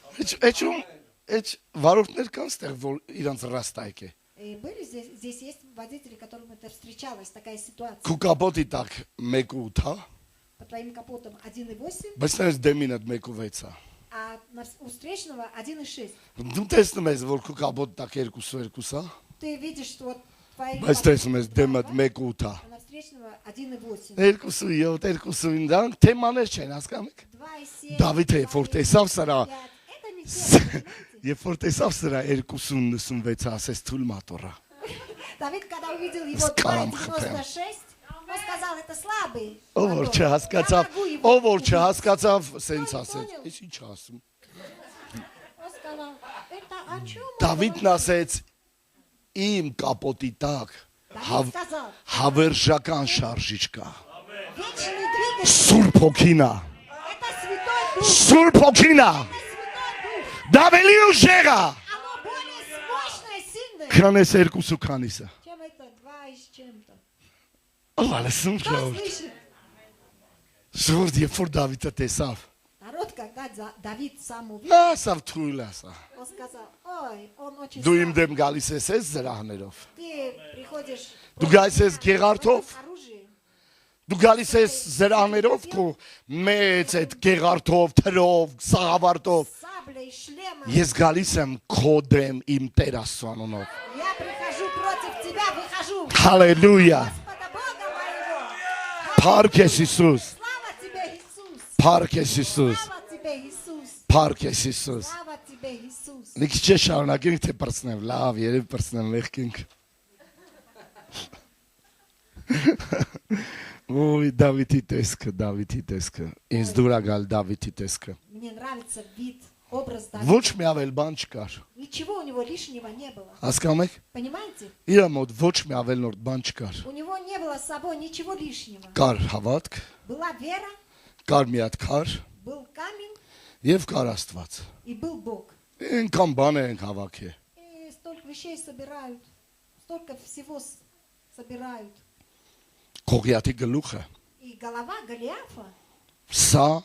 Այդ վարորդներ կան ստեղ, որ իրանց ռաստայք է։ И были здесь есть водители, которым это встречалась такая ситуация. Քու կապոտի տակ 1.8, հա։ По твоим капотам 1,8, Բայց նրանց դեմինը 1.6-ա։ а у встречного 1,6. Դու տեսնում ես, որ քու կապոտի տակ 2.2-ա, Ты видишь, что вот твои բայց տեսնում ես дեմը 1.8-ա։ а на встречного 1,8. 2.7, 2.9 դրանք թեմաներ չեն, հասկանում եք։ 2,7. Դավիթը երբ որ տեսավ սրա, 2,5. Это не тема, երբ որ տեսավ սրա 2.96 ասես թույլ մատորա։ Давид, когда увидел его Скалом 2,96, он сказал: это слабый. Ով որ мотор. չհասկացավ, Я могу его ով որ убить». չհասկացավ, սենց Ой, ասեց։ понял. Ես ինչ ասում։ Он сказал: это о чем? Դավիթն ասեց իմ կապոտի տակ Давид сказал: հավերժական շարժիչ կա։ вечный двигатель. Սուրբ հոգինա, Это Святой Дух. Սուրբ հոգինա, Это Святой Дух. դավելի ուժեղա։ Оно более мощное, сильное, Քան էս երկուսու քանիսը։ чем это 2 и с чем-то. Ով լսում Кто ժողովուրդ։ слышит? Ժողովուրդ երբ որ Դավիթը տեսավ, Народ, когда Давид сам увидел, նա ասավ թույլ ասա։ он сказал: ой, он очень Դու իմ слаб. դեմ գալիս ես այս զրահներով։ Ты приходишь Դու գալիս ես գեղարդով, оружием, Դու գալիս ես զրահներով քո մեծ այդ գեղարդով, թրով, սաղավարտով։ Саблей, шлемом. Ես գալիս եմ քո դեմ իմ Տեր Աստծո անունով։ Я прихожу против тебя, выхожу. Հալելույա։ Господа Бога моего. Փառք ես Հիսուս։ Слава тебе, Иисус. Փառք ես Հիսուս։ Слава тебе, Иисус. Փառք ես Հիսուս։ Слава тебе, Иисус. Մի քիչ շարունակենք թե բրցնեմ, լավ, երբ բրցնեմ լեխքինք։ Ոյ Դավիթի տեսքը։ Ինձ դուր ա գալ Դավիթի տեսքը։ Мне нравится вид, образ Давида. Ոչ մի ավել բան չկար։ Ничего у него лишнего не было. Հասկանում եք։ Понимаете? Իր մոտ ոչ մի ավելնորդ բան չկար։ У него не было с собой ничего лишнего. Կար հավատք, Была вера, կար մի հատ քար был камень եւ կար Աստված։ и был Бог. Ինքան բան ենք հավաքի։ И столько вещей собирают, столько всего собирают. Գողիաթի գլուխը И голова Голиафа, սա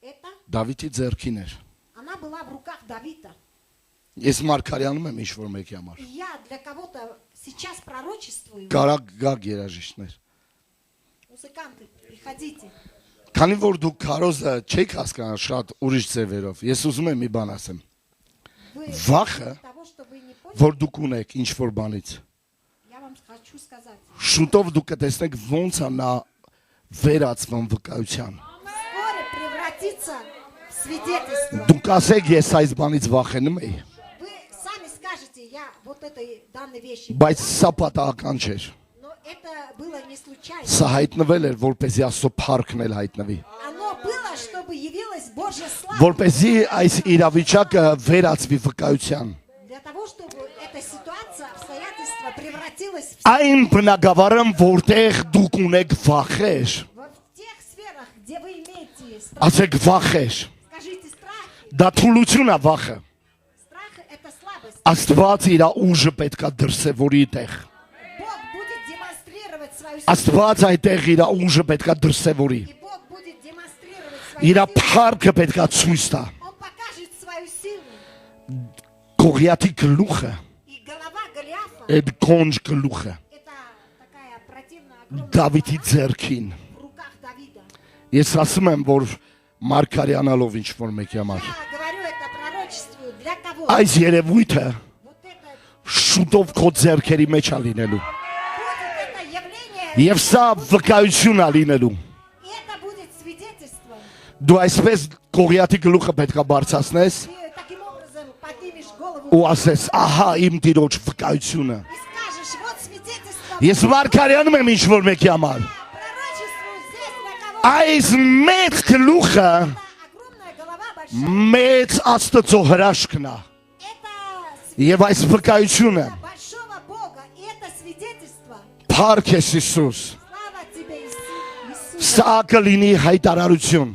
это, Դավիթի ձեռքին էր։ она была в руках Давида. Ես Մարգարյանում եմ ինչ որ մեկի համար։ И я для кого-то сейчас пророчествую. Կարա գակ երաժիշտներ։ Музыканты, приходите. Քանի որ դուք քարոզը չեք հասկանալ շատ ուրիշ ձևերով, ես ուզում եմ մի բան ասեմ։ Вы Վախը, для того, чтобы не поняли, որ դուք ունեք ինչ որ բանից, я вам хочу сказать. շուտով դուք կտեսնեք ոնց է նա վերածվում վկայության։ Вскоре превратится в свидетельство. Դուք ասեք ես այս բանից վախենում եի, Вы сами скажете, я вот этой данной вещи. բայց սա պատահական չէր։ Но это было не случайно. Սա հայտնվել էր, որպեսզի Աստծո փառքն էլ հայտնվի, Оно было, чтобы явилась Божья слава. որպեսզի այս իրավիճակը վերածվի вկայության։ Для того, чтобы эта ситуация, обстоятельство превратилось Այն բնակավարում, որտեղ դուք ունեք վախեր, в тех сферах, где вы имеете страх. ասեք վախեր, Скажите страх. դա թուլություն է վախը։ Страх это слабость. Աստված իր ուժը պետքա դրսևորի տեղ։ Бог будет демонстрировать свою силу. Աստված այդտեղ իր ուժը պետքա դրսևորի։ И Бог будет демонстрировать свою Իր силу. փառքը պետքա ցույց տա։ Он покажет свою силу. Գողիաթի գլուխը, И голова Голиафа այդ կոնջ գլուխը это такая противная огромная Դավիթի голова ձեռքին։ в руках Давида. Ես ասում եմ, որ Մարգարյանալով ինչ որ մեկի համար Я говорю это пророчествую для кого? այս երևույթը Вот это շուտով քո ձեռքերի մեջ է լինելու։ будет это явление, Եվ սա վկայություն է լինելու։ и это будет свидетельством. Դու այսպես Գողիաթի գլուխը պետքա բարձրացնես Ты таким образом поднимешь голову ու ասես, ահա իմ Տիրոջ վկայությունը։ и скажешь, вот свидетельство. Ես Մարգարյանում եմ ինչ որ մեկի համար։ Пророчествую здесь для кого? Այս մեծ գլուխը Это огромная голова большая. մեծ Աստծո հրաշքն է։ Это Եվ այս վկայությունը свидетельство большого Бога. И это свидетельство. Փառք ես Հիսուս։ Слава тебе, Иисус. Սա կլինի հայտարարություն։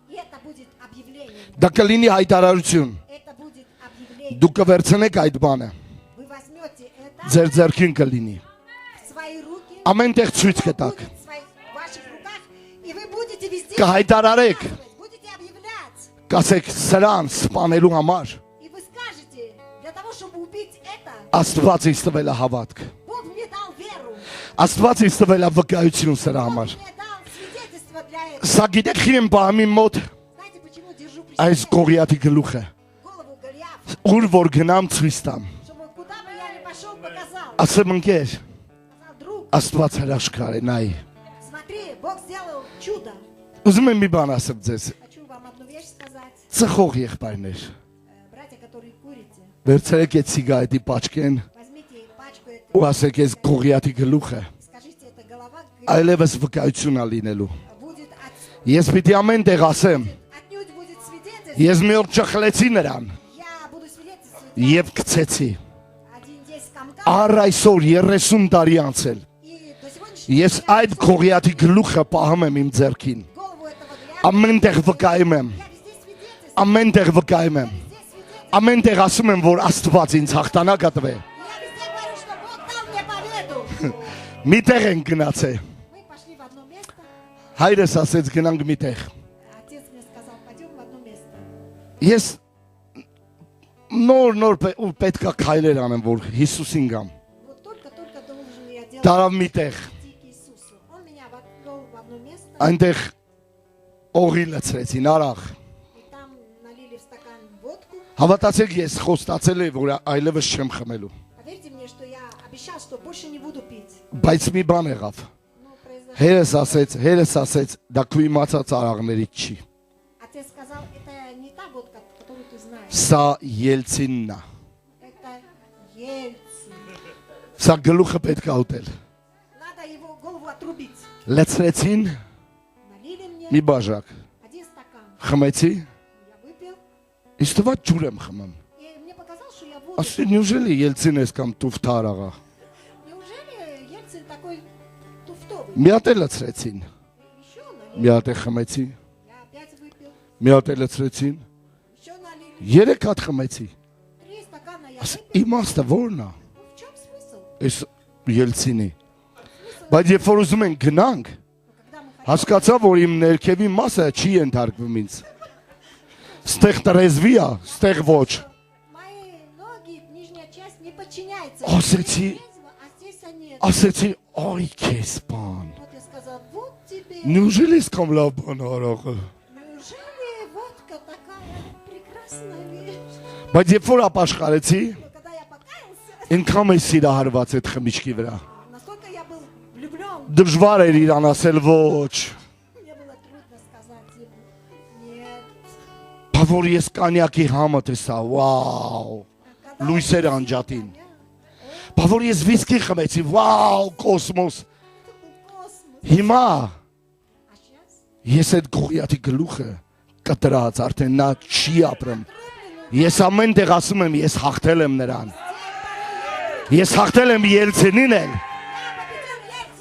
И это будет объявление. Դա կլինի հայտարարություն։ Это будет объявление. Դուք կվերցնեք այդ բանը։ Вы возьмете это Ձեր ձեռքին կլինի։ в свои руки. Ամենտեղ ցույց կտաք։ Будет в ваших руках. И вы будете везде Կհայտարարեք, будете объявлять. կասեք սրան սպանելու համար И вы скажете, для того, чтобы убить это, Աստված ինձ տվել է հավատք։ Бог мне дал веру. Աստված ինձ տվել է վկայություն սրա Бог համար։ мне дал свидетельство для этого. Սա գիտեք ինչ բամի մոտ Знаете, почему держу при այս себе Գողիաթի գլուխը։ голову Голиафа? Ուր որ գնամ ցույց տամ։ Чтобы куда бы я ни пошел, показал. Ասեմ ընկեր, Сказал, друг, Աստված հրաշքար է նայ։ смотри, Бог сделал чудо. Ուզում եմ մի բան ասեմ ձեզ։ Хочу вам одну вещь сказать. Ծխող եղբայրներ։ Братья, которые курите, Վերցրեք այդ սիգարետի պաճկեն возьмите пачку этой. ու ասեք այս Գողիաթի գլուխը Скажите, это голова այլևս վկայություն է լինելու։ будет Ես պիտի ամեն տեղ ասեմ, отнюдь будет свидетельство. ես մի օր ճխլեցի նրան Я буду свидетельствовать. եւ գցեցի։ Один здесь комкал. Առ այսօր 30 տարի անցել։ И до сегодняшнего Ես այդ Գողիաթի գլուխը պահում եմ իմ ձեռքին։ голову этого Голиафа. Ամեն տեղ վկայում եմ, Я везде свидетельствую. ամեն տեղ վկայում եմ։ Везде свидетельствую. Ամեն տեղ ասում եմ, որ Աստված ինձ հաղթանակ ա տվել։ Я везде говорю, что Бог дал мне победу. Մի տեղ են գնացել։ Мы пошли в одно место. Հայրս ասեց գնանք մի տեղ։ Отец мне сказал, пойдем в одно место. Ես նոր պետքա քայլեր անեմ, որ Հիսուսին գամ։ Вот только должен я делать Տարավ մի տեղ։ идти к Иисусу. Он меня отвел в одно место. Այնտեղ օղի լցրեցին, արախ։ И там налили в стакан водку. Հավատացեք, ես խոստացել եմ, որ այլևս չեմ խմելու։ Поверьте мне, что я обещал, что больше не буду пить. Բայց մի բան եղավ։ Но произошло. Հերս ասեց, դա քու իմացած արաղներից չի։ Отец сказал, это не та водка, которую ты знаешь. Սա Ելցինն է։ Это Ельцин. Սա գլուխը պետք է ուտել։ Надо его голову отрубить. Լցրեցին Налили мне մի բաժակ։ один стакан. Խմեցի, Я выпил. իսկ թվա ջուր եմ խմում։ И мне показалось, что я воду. Ասի նյուժելի Ելցին ես կամ տուֆթա արաղա։ Неужели Ельцин такой туфтовый? Մի հատ էլ լցրեցին։ Еще налили. Մի հատ է խմեցի, Я опять выпил. մի հատ է լցրեցին, Еще налили. 3 հատ խմեցի։ 3 стакана я Ասի выпил. իմաստը ո՞րն է։ Ну, в чем смысл? Այս Ելցինի։ Բայց երբ որ ուզում ենք գնանք, Но когда мы хотим, հասկացա, որ իմ ներքևի մասը չի ենթարկվում ինձ։ Ստեղ տրեզվի է, ստեղ ոչ։ мои ноги, нижняя часть не подчиняется. Ասեցի, А здесь они. ասեցի, այ քեզ բան։ Вот я сказал, вот тебе. Նյուժելի ես կամ լավ բան արաղը։ Неужели водка такая прекрасная вещь? Բայց երբ որ ապաշխարեցի, Но когда я покаялся, ինքան է սիրահարված այդ խմիչքի վրա։ настолько я был влюблен, Դժվար էր իրան ասել ոչ։ мне было трудно сказать ему нет. Բա որ ես կանյակի համը տեսա, վաու։ Когда Լույսեր он անջատին։ меня, Բա որ ես վիսկի խմեցի, վաու, կոսմոս։ это был космос. Հիմա А сейчас ես այդ գողիաթի գլուխը կտրած, արդեն նա չի ապրում։ Ես ամեն տեղ ասում եմ, ես հաղթել եմ նրան։ Ես հաղթել եմ Ելցինին էլ,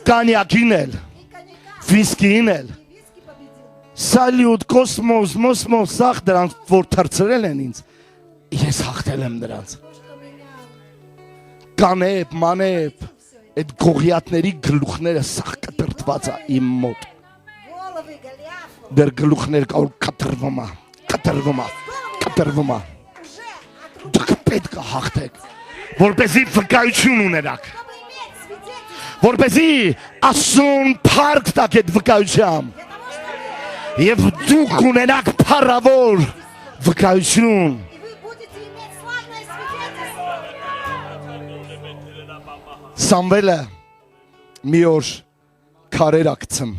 կանյակին էլ, и коньяка, վիսկին էլ։ и виски победил. Սալյուտ, կոսմոս, մոսմոս, սաղ դրանց, որ թրծրել են ինձ, ես հաղթել եմ նրանց։ То, что меня Կանեփ, մանեփ, все это. այդ գողիաթների գլուխները սաղ կտրտված է իմ մոտ։ Головы Голиафов Դեր գլուխներ կա որ կտրվում է, կտրվում է, կտրվում է։ уже отрубили, Դուք պետք է հաղթեք, որպեսզի վկայություն ունենաք, чтобы иметь свидетельство որպեսզի ասուն փառք տաք այդ վկայությամբ, для того, чтобы եւ դուք ունենաք փառավոր վկայություն։ и вы будете иметь славное свидетельство. Սամվելը մի օր քարեր ակցում,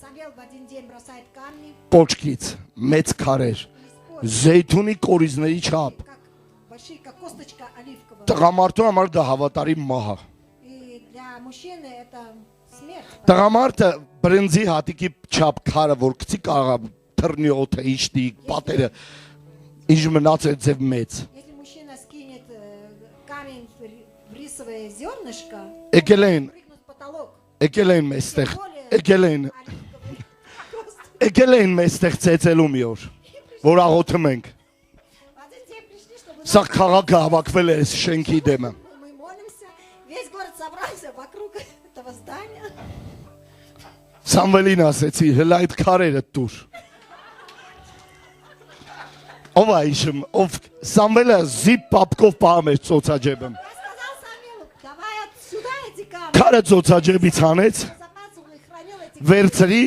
Самвел в один день бросает камни պոչկից, մեծ քարեր, из почвы, զեյթունի կորիզների չափ։ как большие, как косточка оливковая. Տղամարդու համար դա հավատարիմ մահ է։ И для мужчины это смерть. Տղամարդը բրնձի հատիկի չափ քարը որ գցի կարա թռնի օդը իշտի պատերը ինչ մնաց է ձև մեծ։ Если мужчина скинет камень в рисовое зернышко, Եկել են, прыгнут в потолок. եկել են մեստեղ, Более եկել են, оливковый косточка. եկել են մեստեղ ծեծելու մի օր, որ աղոթում ենք։ В один день пришли, чтобы Սա քաղաքը հավաքվել է այս շենքի դեմը։ мы молимся. Весь город собрался вокруг этого здания. Սամվելին ասեցի, հələ այդ քարերը տուր։ Ով է իշում, ով Սամվելը զիպ պապկով պահում է ծոցաջեբում։ Я сказал Самвелу, давай отсюда эти камни. Քարը ծոցաջեբից հանեց, Запасывал и хранил эти камни. վերցրի,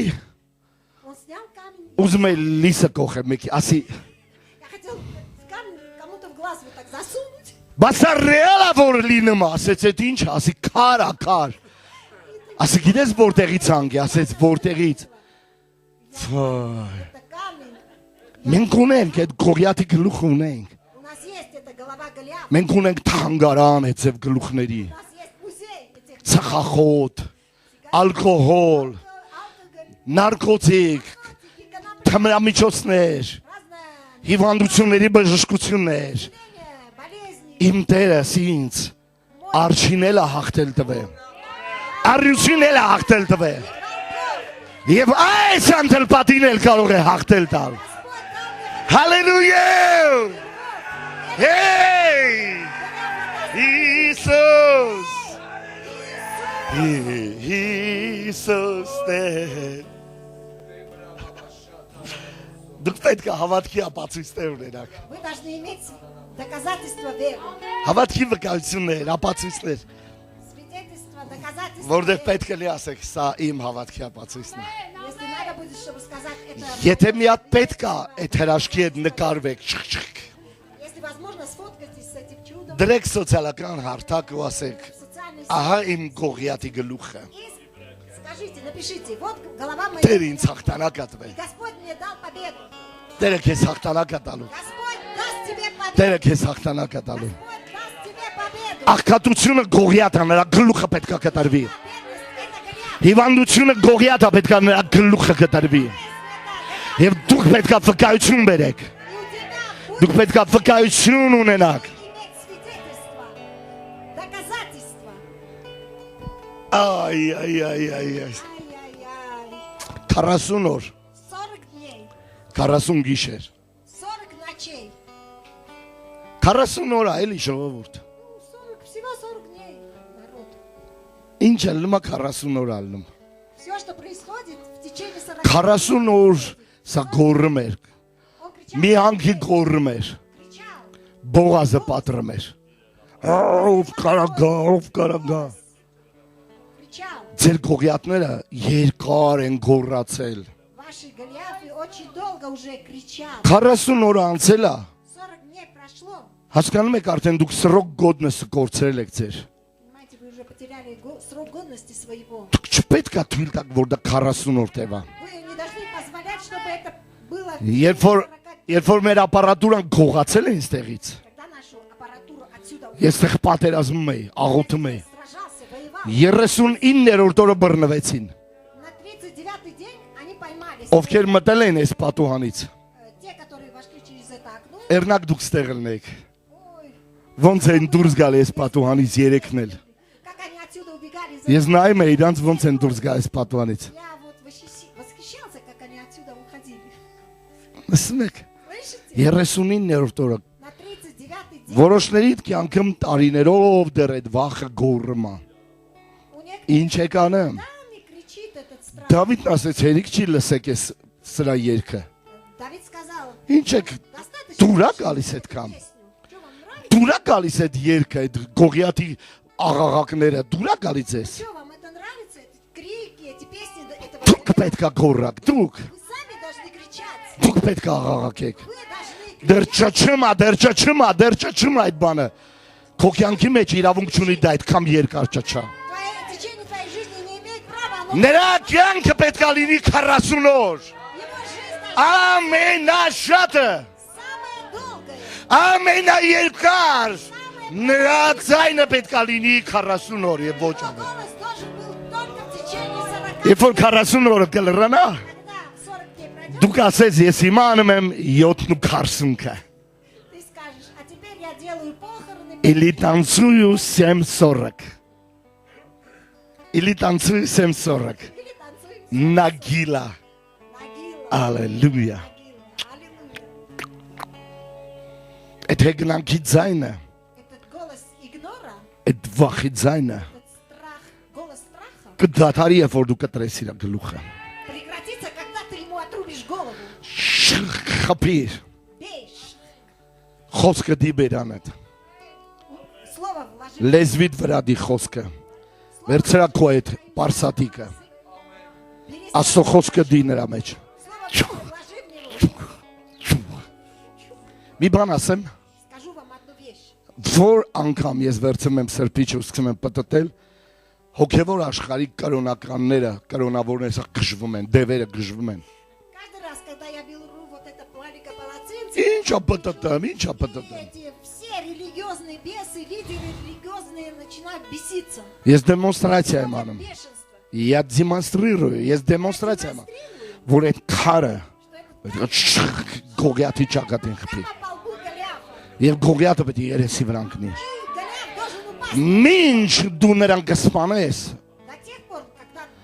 Он снял камень. ուզում է լիսը կողե մեկի, ասի, Я хотел камень кому-то в глаз вот так засунуть. բայց սա ռեալա որ լինում է, ասեց, այդ ինչ, ասի, քար է, քար։ Ասի, գիտես որտեղից հանգի, ասեց, որտեղից։ Ֆայ։ Это камень. Մենք ունենք այդ գողիաթի գլուխ ունենք։ У нас есть эта голова Голиафа. Մենք ունենք թանգարան այդ ձև гլուխների։ У нас есть музей этих Ծխախոտ, ալկոհոլ, алкоголь, նարկոտիկ, конопли, թմրամիջոցներ, разное հիվանդությունների բժշկություններ։ болезни. Իմ Տերս ինձ արջինել է հաղթել տվե։ Արյունել է հաղթել տվե։ Եվ այս անտելպատին էլ կարող է հաղթել տալ։ Հալելույա։ Hey! Հիսուս։ Հիսուս Տեր։ Դուք պետք է հավատքի ապացույցներ ունենաք։ Вы должны иметь доказательства веры. Հավատքի վկայություններ, ապացույցներ, Свидетельства, доказательства որտեղ веры. պետք է լի ասեք, սա իմ հավատքի ապացույցն է։ Если надо Եթե մի հատ պետք է այդ հրաշքի հետ նկարվեք, Если возможно, сфоткайтесь с этим чудом. դրեք սոցիալական հարթակ ու ասեք, В социальной ահա իմ Գողիաթի գլուխը, сети. И скажите, напишите, вот голова моя. Տեր ինձ հաղթանակ է տվել, И Господь мне дал победу. Տերը քեզ հաղթանակ է տալու, Господь даст тебе победу. Տերը քեզ հաղթանակ է տալու։ Господь даст тебе победу. Աղքատությունը Գողիաթ է, նրա գլուխը պետք է կտրվի։ Бедность — это грех. Հիվանդությունը Գողիաթ է, պետք է նրա գլուխը կտրվի։ Եվ դուք պետք է վկայություն բերեք, И у тебя будет դուք պետք է վկայություն ունենաք։ иметь свидетельство, доказательство. Այ, այ, այ, այ, այ։ Ай-яй-яй. 40 օր, 40 дней, 40 գիշեր, 40 ночей. 40 օր է էլի ժողովուրդ։ 40, всего 40 дней, народ. Ինչ է լմա 40 օր ալնում։ Все, что происходит в течение 40 40 օր սա գոռում էր։ Он кричал, Մի հանգի գոռում էր։ кричал. Բողազը պատրում էր։ Ով կարագա, ով կարագա։ Кричал. Ձեր գողիաթները երկար են գոռացել։ Ваши Голиафы очень долго уже кричал. 40 օր անցել է։ 40 дней прошло. Հասկանում եք արդեն դուք սրոք գոդնեսը կորցրել եք ձեր։ Понимаете, вы уже потеряли срок годности своего. Դուք չպետք է թույլ տաք, որ դա 40 օր տևա։ Вы не должны позволять, чтобы это было Երբ որ մեր ապարատուրան գողացել է ինստեղից, когда нашу аппаратуру отсюда ես տեղ պատերազմում էի, աղոթում էի։ сражался, воевал. 39-րդ օրը բռնվեցին։ На 39-й день они поймались. Ովքեր մտել են այս պատուհանից։ Те, которые вошли через это окно. Էրնակ դուք ստեղ ելնեք։ Ой, Ոնց են դուրս գալի այս պատուհանից երեքն էլ։ как они отсюда убегали. Ես նայում էի իրանց ոնց են դուրս գալի այս պատուհանից։ Я вот восхищался, как они отсюда уходили. Լսում եք։ Слышите? 39-րդ օրը На 39-й день որոշների կյանքում տարիներով դեռ այդ վախը գոռում է։ у некоторых Ինչ եք անում։ годами кричит этот страх. Դավիթն ասեց, հերիք չի լսեք այս սրա երգը։ Давид сказал, Ինչ եք достаточно դուրա слышать գալիս эту այդքան։ песню. Что вам нравится? Դուրա գալիս այդ երգը, այդ գողիաթի աղաղակները, դուրա գալիս ես։ Что вам это нравится? Эти крики, эти песни этого Դուք Голиафа? պետք է գոռաք, դուք Вы сами должны кричать. դուք պետք է աղաղակեք։ Вы должны Դեռ չչմա այդ բանը։ Քո կյանքի մեջ իրավունք չունի դա այդքան երկար չչա։ в течение твоей жизни не имеет права, но Նրա կյանքը պետք է լինի 40 օր։ его жизнь должна Ամենաշատը, самая долгая. ամենաերկար նրա ձայնը պետք է լինի 40 օր եւ ոչ Его ավելի։ голос должен был только в течение 40 Երբ որ 40 օրը կլրանա, Когда 40 дней пройдет, դուք ասես ես հիմա անում եմ 70-ը։ ты скажешь, а теперь я делаю похороны. Или танцую 7:40. Или танцую 7:40. Или танцуем Нагила. могилу. Аллилуйя. Аллилуйя. Այդ հեգնանքի ձայնը, Этот голос игнора, այդ վախի ձայնը этот страх, голос страха կդադարի է, որ դու կտրես իր գլուխը։ прекратится, когда ты ему отрубишь голову. Խփիր, Бейш. խոսքը դիբերանդ, Слово вложи. լեզվիդ վրա դի խոսքը։ Վերցրա քո այդ պարսատիկը, Бери Աստծո խոսքը դի նրա մեջ։ слово вложи в него. Մի բան ասեմ, Скажу вам одну вещь. որ անգամ ես վերցնում եմ սրբիչը ու սկսում եմ պտտել, հոգևոր աշխարհի կրոնականները, կրոնավորները գժվում են, դևերը гժվում են։ Каждый раз, когда я беру вот это маленькое полотенце, Ինչա պտտեմ, ինչա պտտեմ։ эти все религиозные бесы, лидеры религиозные начинают беситься. Ես դեմոնստրացիա եմ անում։ Бешенство. Я демонстрирую, ես դեմոնստրացիա եմ անում, որ այդ քարը գողիաթի ճակատին խփի։ Попал в Голиафа. Եվ գողիաթը պետք է երեսի վրա ընկնի։ И Голиаф должен упасть Մինչ դու նրան կսպանես, до тех пор,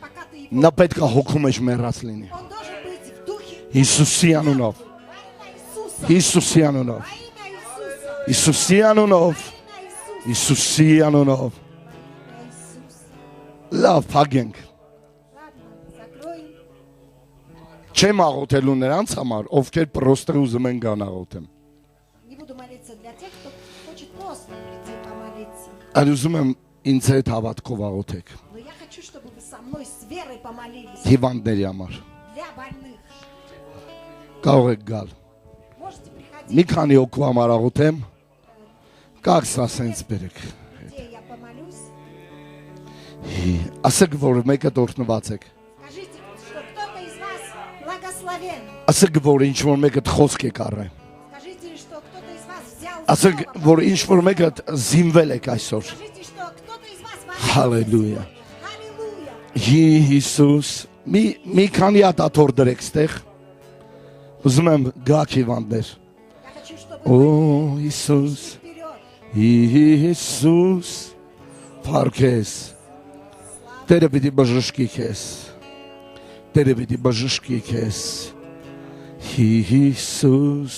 пока ты его... նա պետք է հոգու մեջ մեռած լինի։ Он должен быть в духе Հիսուսի անունով, во имя Иисуса. Հիսուսի անունով, Во имя Иисуса. Հիսուսի անունով, Во имя Иисуса. Հիսուսի անունով։ Во имя Иисуса. Լավ, փագենք։ Ладно, закроем. Չեմ աղոթելու նրանց համար, ովքեր պրոստը ուզում են գան աղոթեմ։ Не буду молиться для тех, кто хочет просто прийти помолиться. Այլ ուզում եմ ինձ հետ հավատքով աղոթեք։ Но я хочу, чтобы вы со мной с верой помолились Հիվանդների համար, для больных, Կարող եք գալ։ Можете приходить, Մի քանի օկու համար աղոթեմ։ Կակ սասենց բերեք։ где я помолюсь. Ասեք, որ մեկը դորտնված եք։ Скажите, что кто-то из вас благословен. Ասեք, որ ինչ որ մեկը խոսք եք առել։ Скажите, что кто-то из вас взял Ասեք, слово. որ ինչ որ մեկը զինվել եք այսօր։ Скажите, что кто-то из вас Հալելույա։ Аллилуйя. Հիսուս, մի քանի հատ աթոռ դրեք ստեղ։ Ուզում եմ գաք հիվանդներ։ Я хочу, чтобы Օ, Հիսուս, вперед. Հիսուս, փառքես։ Տերը պիտի բժշկի քեզ։ Տերը պիտի բժշկի քեզ։ Հիսուս,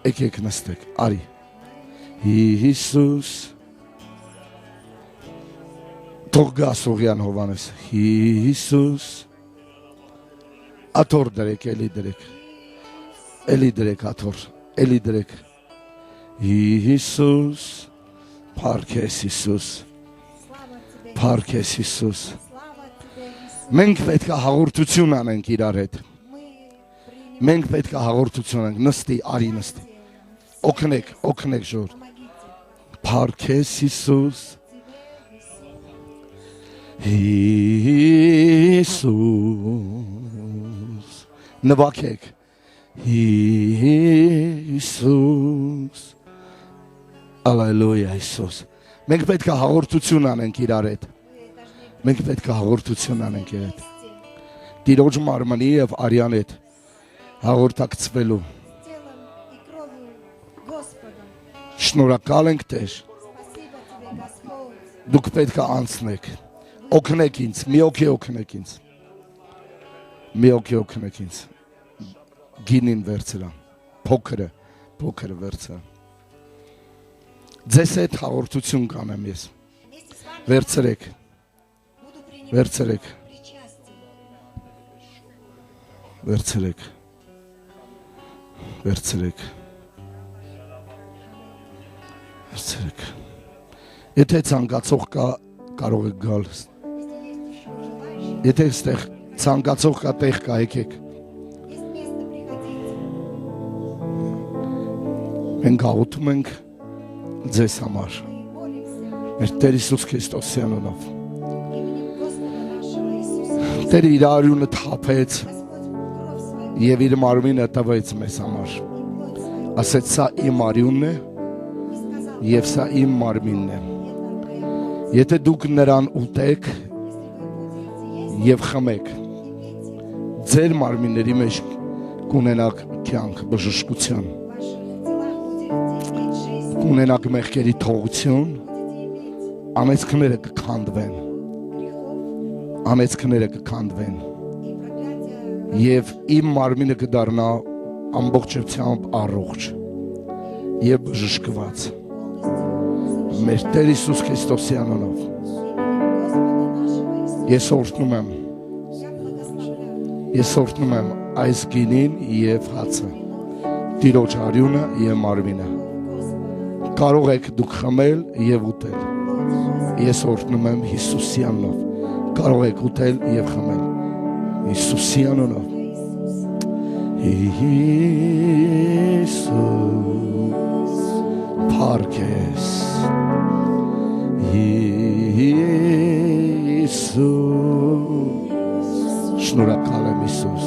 եկեք նստեք, արի։ Հիսուս, թող գա Սողյան Հովանես։ Հիսուս, աթոռ դրեք, էլի դրեք։ Էլի դրեք աթոռ, էլի դրեք։ Հիսուս, փառքես Հիսուս, Слава тебе, փառքես Հիսուս։ слава тебе, Иисус. Մենք պետք է հաղորդություն անենք իրար հետ։ Мы примем, Մենք պետք է հաղորդություն անենք, նստի, արի նստի։ Օգնեք, օգնեք ժոր։ помогите. Փառքես Հիսուս, Тебе, Иисус. Հիսուս։ Նվագեք։ Հիսուս։ Ալելույա Հիսուս։ Մենք պետք է հաղորդություն անենք իրար հետ։ Вы должны Մենք պետք է հաղորդություն անենք իրար հետ։ вместе Տիրոջ մարմնի եւ արյան հետ հաղորդակցվելու։ телом и кровью Господа. Շնորհակալ ենք Տեր։ Спасибо тебе, Господь. Դուք պետք է անցնեք։ Օգնեք ինձ, մի օքի օգնեք ինձ։ Մի օքի օգնեք ինձ։ Գինին վերցրա։ Փոքրը վերցրա։ Ձեզ հետ հաղորդություն կանեմ ես։ Вместе с вами Վերցրեք, буду принимать վերցրեք, причастие. վերցրեք։ Վերցրեք։ Վերցրեք։ Եթե ցանկացող կա, կարող եք գալ։ Если есть еще желающие, Եթե այստեղ ցանկացող կա, տեղ կա, եկեք։ есть место, приходите. Մենք աղոթում ենք ձեզ համար։ Мы молимся Մեր Տեր Հիսուս Քրիստոսի անունով։ именем Господа нашего Иисуса. Տերը իր արյունը թափեց Господь кровь свою եւ իր մարմինը տվեց մեզ համար։ и плоть свою Ասեց սա իմ արյունն է и сказал, եւ սա իմ մարմինն է։ это моя плоть. Եթե դուք նրան ուտեք Если вы будете есть եւ խմեք, и пить, ձեր մարմինների մեջ կունենաք կյանք, բժշկություն, в ваших телах будете иметь жизнь, կունենաք մեղքերի թողություն, будете иметь անեծքները կքանդվեն, грехов անեծքները կքանդվեն и проклятия, եւ իմ մարմինը կդառնա ամբողջությամբ առողջ եւ բժշկված։ полностью Մեր Տեր Հիսուս Քրիստոսի անունով именем Господа нашего Иисуса. ես օրհնում եմ, Я благословляю ես օրհնում եմ այս գինին եւ հացը, Տիրոջ արյունը եւ մարմինը։ Господа, Կարող եք դուք խմել եւ ուտել։ плоть жизни. Ես օրհնում եմ Հիսուսի անունով։ Կարող եք ուտել եւ խմել։ Հիսուսի անունով։ Иисус. Հիսուս Փառքես Հիսուս Շնորհակալ եմ Հիսուս